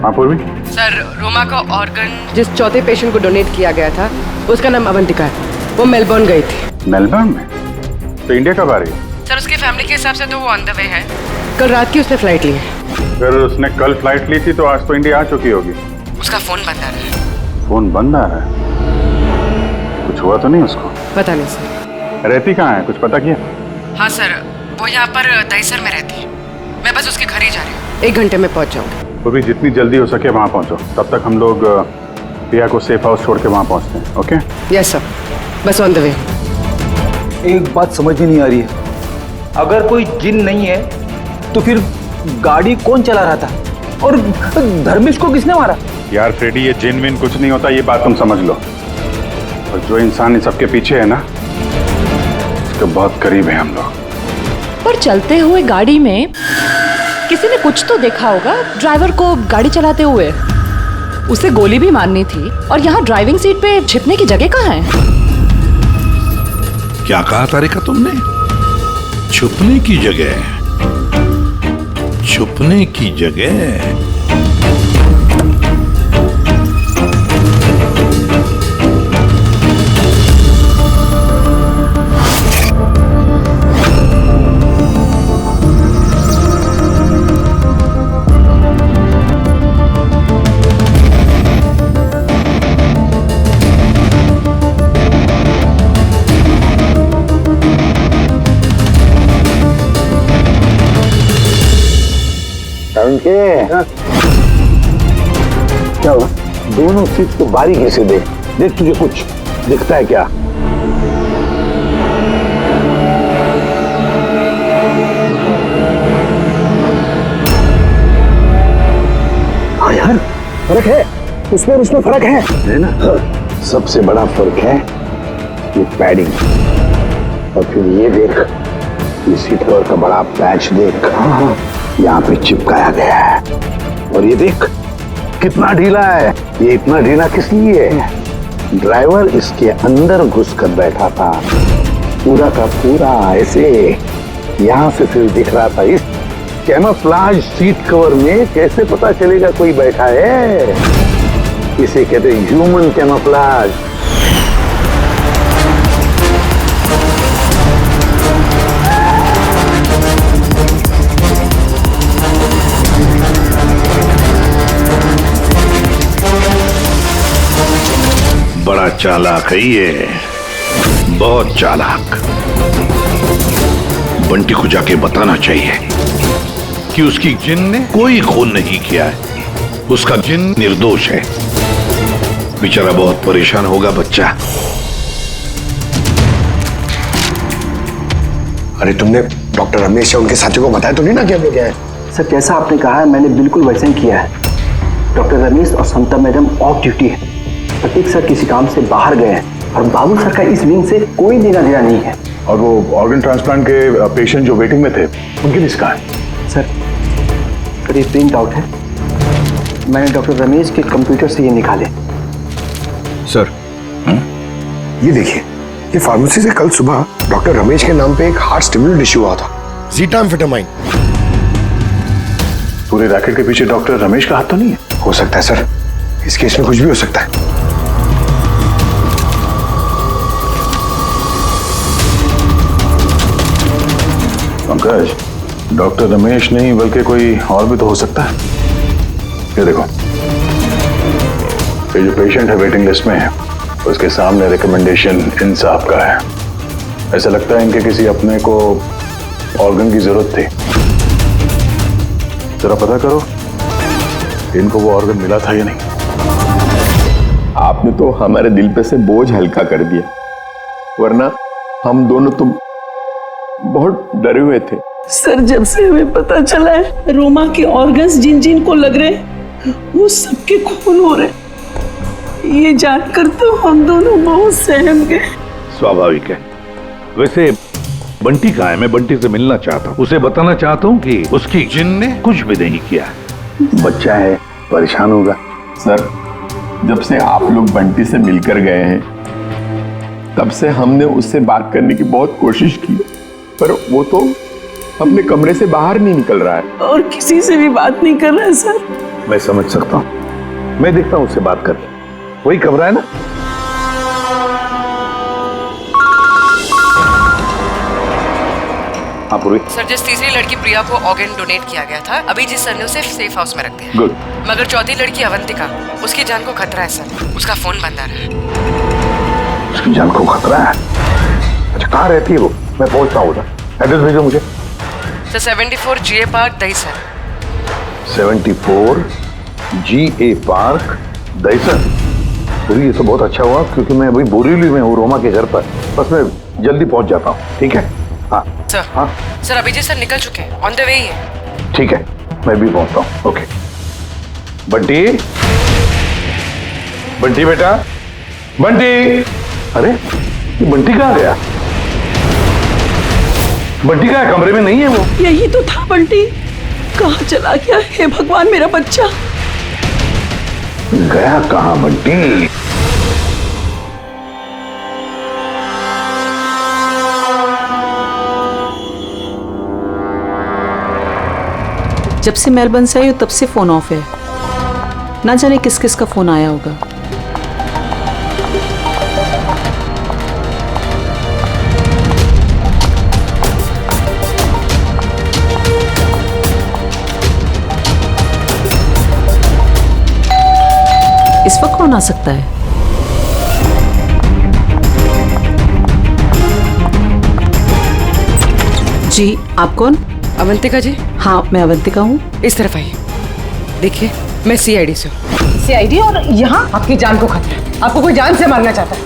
हाँ पूर्वी। सर, रोमा का ऑर्गन जिस चौथे पेशेंट को डोनेट किया गया था उसका नाम अवंतिका है। वो मेलबर्न गई थी। मेलबर्न में? तो इंडिया कब आ रही है? सर, उसकी फैमिली के हिसाब से तो वो ऑन द वे है। कल रात की उसने फ्लाइट ली है। अगर उसने कल फ्लाइट ली थी तो आज तो इंडिया आ चुकी होगी। उसका फोन बंद आ रहा है। फोन बंद आ रहा है? कुछ हुआ तो नहीं उसको? पता नहीं सर। रहती कहाँ है, कुछ पता किया? हाँ सर, वो यहाँ पर दहीसर में रहती है। मैं बस उसके घर ही जा रही हूँ। 1 घंटे में पहुँच जाऊँगी। वो भी जितनी जल्दी हो सके वहाँ पहुँचो। तब तक हम लोग प्रिया को सेफ हाउस छोड़ के वहाँ पहुँचते हैं। ओके? यस सर, बस ऑन द वे। एक बात समझ में नहीं आ रही है, अगर कोई जिन नहीं है तो फिर गाड़ी कौन चला रहा था और धर्मेश को किसने मारा? यार फ्रेडी, ये जिन विन कुछ नहीं होता, ये बात तुम समझ लो। और जो इंसान इन सबके पीछे है ना, उसके बहुत करीब है हम लोग। पर चलते हुए गाड़ी में किसी ने कुछ तो देखा होगा ड्राइवर को गाड़ी चलाते हुए। उसे गोली भी मारनी थी और यहाँ ड्राइविंग सीट पे छिपने की जगह कहाँ है? क्या कहा तारिका तुमने? छुपने की जगह? छुपने की जगह? क्या हुआ? दोनों सीट को बारीकी से देख, देख तुझे कुछ दिखता है क्या? हाँ यार, फर्क है उसमें और उसमें फर्क है ना? सबसे बड़ा फर्क है ये पैडिंग। और फिर ये देख, ये सीट कवर का बड़ा पैच देख, यहाँ पे चिपकाया गया है। और ये देख कितना ढीला है। ये इतना ढीला किस लिए है? ड्राइवर इसके अंदर घुस कर बैठा था, पूरा का पूरा ऐसे यहाँ से सिर्फ दिख रहा था। इस कैमोफ्लेज सीट कवर में कैसे पता चलेगा कोई बैठा है? इसे कहते हैं ह्यूमन कैमोफ्लेज। बड़ा चालाक है ये, बहुत चालाक। बंटी को जाके बताना चाहिए कि उसकी जिन ने कोई खून नहीं किया है, उसका जिन निर्दोष है। बेचारा बहुत परेशान होगा बच्चा। अरे तुमने डॉक्टर रमेश या उनके साथियों को बताया तो नहीं ना कि हम लोग क्या है? सर जैसा आपने कहा है मैंने बिल्कुल वैसे ही किया है। डॉक्टर रमेश और समता मैडम ऑफ ड्यूटी है, प्रतीक सर किसी काम से बाहर गए हैं और बाबू सर का इस विंग से कोई लेना देना नहीं है। और वो ऑर्गन ट्रांसप्लांट के पेशेंट जो वेटिंग में थे उनकी लिस्ट कहाँ है? सर ये प्रिंट आउट है, मैंने डॉक्टर रमेश के कंप्यूटर से ये निकाले। सर ये देखिए, ये फार्मेसी से कल सुबह डॉक्टर रमेश के नाम पे एक हार्ट स्टिमुलेंट इश्यू हुआ था, ज़ीटाम्फेटामाइन। पूरे रैकेट के पीछे डॉक्टर रमेश का हाथ तो नहीं है? हो सकता है सर, इस केस में कुछ भी हो सकता है। पंकज, डॉक्टर रमेश नहीं बल्कि कोई और भी तो हो सकता है। ये देखो, ये जो पेशेंट है वेटिंग लिस्ट में है, उसके सामने रिकमेंडेशन इन साहब का है। ऐसा लगता है इनके किसी अपने को ऑर्गन की जरूरत थी। जरा पता करो इनको वो ऑर्गन मिला था या नहीं। आपने तो हमारे दिल पे से बोझ हल्का कर दिया, वरना हम दोनों तो बहुत डरे हुए थे। सर जब से हमें पता चला है रोमा के ऑर्गन्स जिन जिन को लग रहे वो सबके खून हो रहे, ये जानकर तो हम दोनों बहुत सहम गए। स्वाभाविक है। वैसे बंटी कहाँ है? मैं बंटी से मिलना चाहता हूँ, उसे बताना चाहता हूँ कि उसकी जिन ने कुछ भी नहीं किया। बच्चा है, परेशान होगा। सर जब से आप लोग बंटी से मिलकर गए हैं तब से हमने उससे बात करने की बहुत कोशिश की, पर वो तो अपने कमरे से बाहर नहीं निकल रहा है और किसी से भी बात नहीं कर रहा है। सर मैं समझ सकता हूँ, मैं देखता हूँ उससे बात कर। वही कमरा है ना? हाँ पूर्वी। सर जिस तीसरी लड़की प्रिया को ऑर्गन डोनेट किया गया था, अभी जिस सर ने उसे सेफ हाउस में रख दिया। गुड। मगर चौथी लड़की अवंतिका, उसकी जान को खतरा है सर, उसका फोन बंद आ रहा है। उसकी जान को खतरा है? अच्छा कहाँ रहती है वो? मैं पहुंचता हूँ उधर। एड्रेस भेजो मुझे। Sir 74 GA park Dahisar. 74 GA park Dahisar. पूरी ये तो बहुत अच्छा हुआ क्योंकि मैं अभी बोरीवली में हूँ रोमा के घर पर, बस मैं जल्दी पहुंच जाता हूँ। ठीक है? हाँ सर। हाँ सर अभिजीत सर निकल चुके हैं, ऑन द वे ही है। ठीक है, मैं भी पहुंचता हूँ। ओके। बंटी, बंटी बेटा, बंटी। अरे ये बंटी कहाँ गया? बंटी कहाँ है? कमरे में नहीं है वो? यही तो था बंटी, कहाँ चला गया? हे भगवान मेरा बच्चा। गया कहां बंटी? जब से मेलबर्न से आई हो तब से फोन ऑफ है। ना जाने किस किस का फोन आया होगा। इस वक्त कौन आ सकता है? जी, आप कौन? अवंतिका जी। हाँ, मैं अवंतिका हूँ। इस तरफ आइए। देखिए, मैं सीआईडी से हूँ। सीआईडी? और यहाँ आपकी जान को खतरा है। आपको कोई जान से मारना चाहता है।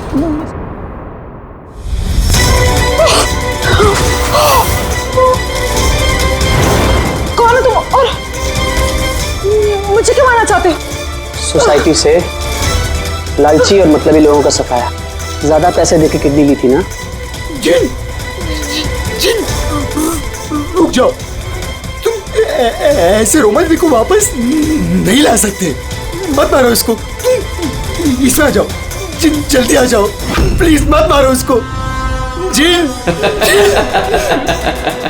कौन हो तुम और मुझे क्यों मारना चाहते हो? सोसाइटी से लालची और मतलबी लोगों का सफाया। ज्यादा पैसे देके किडनी ली थी ना? जिन, जिन, रुक जाओ। तुम ऐसे रोमांस को वापस नहीं ला सकते। मत मारो इसको। इसमें आ जाओ। जिन, जल्दी आ जाओ। प्लीज मत मारो उसको। जिन,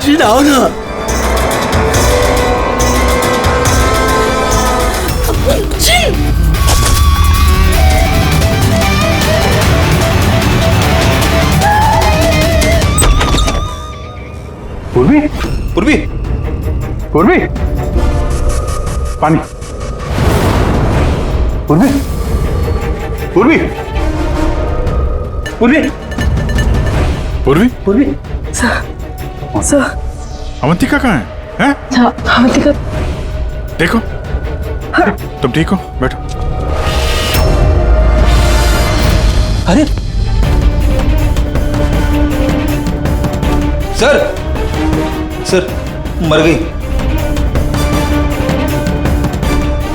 जिन आओ ना। जिन। पूर्वी, पूर्वी, पूर्वी, पानी। पूर्वी, पूर्वी, पूर्वी, पूर्वी, पूर्वी। सर, अवंतिका कहाँ है? हैं? अवंतिका। देखो, तुम ठीक हो? बैठो। अरे सर, सर मर गई।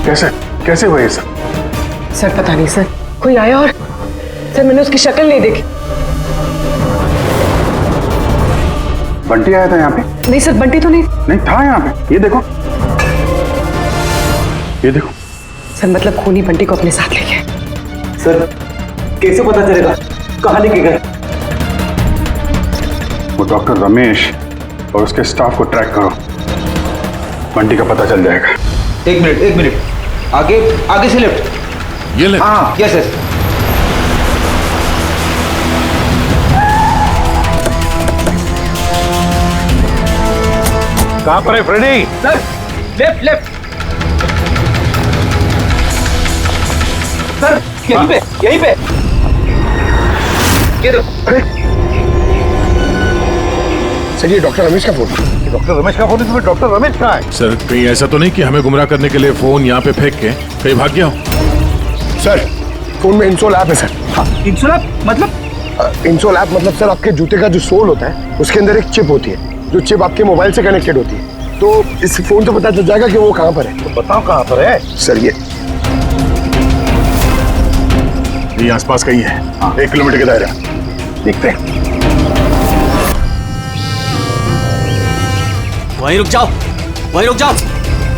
कैसे कैसे हुआ ये सब? सर पता नहीं सर, कोई आया और सर मैंने उसकी शक्ल नहीं देखी। बंटी आया था यहाँ पे? नहीं सर, बंटी तो नहीं। नहीं था यहाँ पे। ये देखो, ये देखो। सर मतलब खूनी बंटी को अपने साथ ले गए। सर कैसे पता चलेगा? कहाँ लेके गए? वो डॉक्टर रमेश और उसके स्टाफ को ट्रैक करो। बंटी का पता चल जाएगा। एक मिनट। आगे आगे से लेफ्ट। ये लेफ्ट? हाँ, यस यस। कहाँ पर है Freddy? Sir left left. Sir यहीं पे। ये अरे सर, ये डॉक्टर रमेश का फोन। डॉक्टर रमेश का फोन? इसमें डॉक्टर रमेश कहाँ है? सर कहीं ऐसा तो नहीं कि हमें गुमराह करने के लिए फोन यहाँ पे फेंक के कहीं भाग गया हो? सर फोन में इंसोल ऐप है सर। इंसोल ऐप मतलब? इंसोल ऐप मतलब सर आपके जूते का जो सोल होता है उसके अंदर एक चिप होती है, जो चिप आपके मोबाइल से कनेक्टेड होती है। तो इस फोन से पता चल जाएगा कि वो कहाँ पर है। तो बताओ कहाँ पर है? सर ये आसपास कहीं है। 1 किलोमीटर के दायरा। देखते हैं। वहीं रुक जाओ।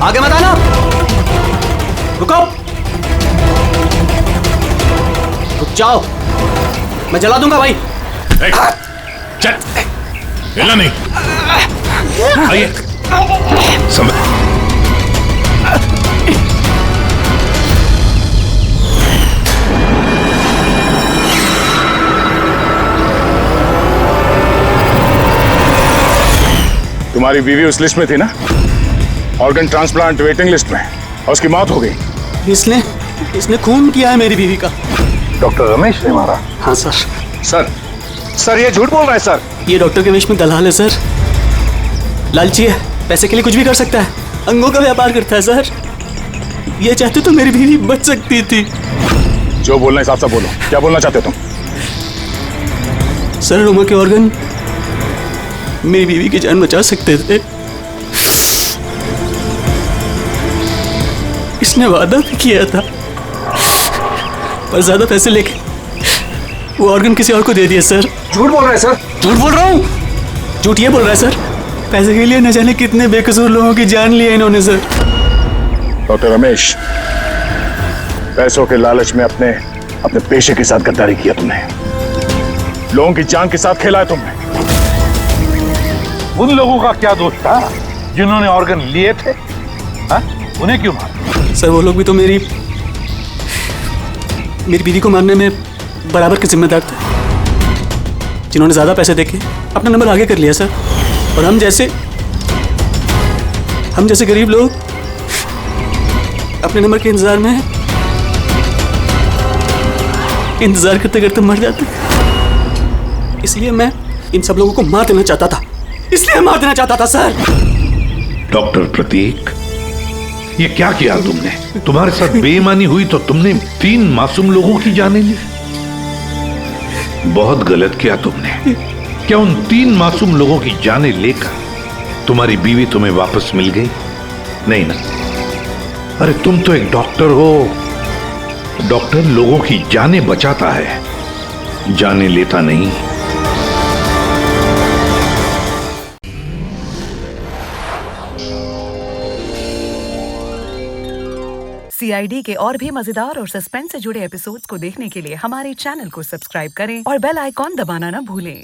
आगे मत आना। रुको। रुक जाओ, मैं जला दूंगा भाई। चल, हिलना नहीं। आइए। तुम्हारी बीवी उस लिस्ट में थी ना, ऑर्गन ट्रांसप्लांट वेटिंग लिस्ट में, और उसकी मौत हो गई। इसने खून किया है मेरी बीवी का। डॉक्टर रमेश ने मारा? हाँ सर। सर ये झूठ बोल रहा है सर। ये डॉक्टर के वेश में दलाल है सर। लालची है, पैसे के लिए कुछ भी कर सकता है। अंगों का व्यापार करता है सर। ये चाहते तो मेरी बीवी बच सकती थी। जो बोलना है साफ साफ बोलो। क्या बोलना चाहते हो तुम? सर रोमा के ऑर्गन मेरी बीवी की जान बचा सकते थे। इसने वादा भी किया था, पर ज्यादा पैसे लेके वो ऑर्गन किसी और को दे दिया सर। झूठ बोल रहा है सर। झूठ बोल रहा हूँ। झूठ ये बोल रहा है सर। पैसे के लिए न जाने कितने बेकसूर लोगों की जान ली है इन्होंने सर। डॉक्टर रमेश, पैसों के लालच में अपने अपने पेशे के साथ गद्दारी किया तुमने, लोगों की जान के साथ खेला है तुमने। उन लोगों का क्या दोष था जिन्होंने ऑर्गन लिए थे? हा? उन्हें क्यों मारा? सर वो लोग भी तो मेरी बीवी को मारने में बराबर के जिम्मेदार थे, जिन्होंने ज्यादा पैसे देके अपना नंबर आगे कर लिया सर। और हम जैसे गरीब लोग अपने नंबर के इंतजार में इंतजार करते करते मर जाते। इसलिए मैं इन सब लोगों को मार देना चाहता था, सर। डॉक्टर प्रतीक, ये क्या किया तुमने? तुम्हारे साथ बेईमानी हुई तो तुमने 3 मासूम लोगों की जानें ली। बहुत गलत किया तुमने। क्या उन 3 मासूम लोगों की जानें लेकर तुम्हारी बीवी तुम्हें वापस मिल गई? नहीं ना। अरे तुम तो एक डॉक्टर हो। डॉक्टर लोगों की जानें बचाता है, जानें लेता नहीं। CID के और भी मजेदार और सस्पेंस से जुड़े एपिसोड्स को देखने के लिए हमारे चैनल को सब्सक्राइब करें और बेल आइकॉन दबाना ना भूलें।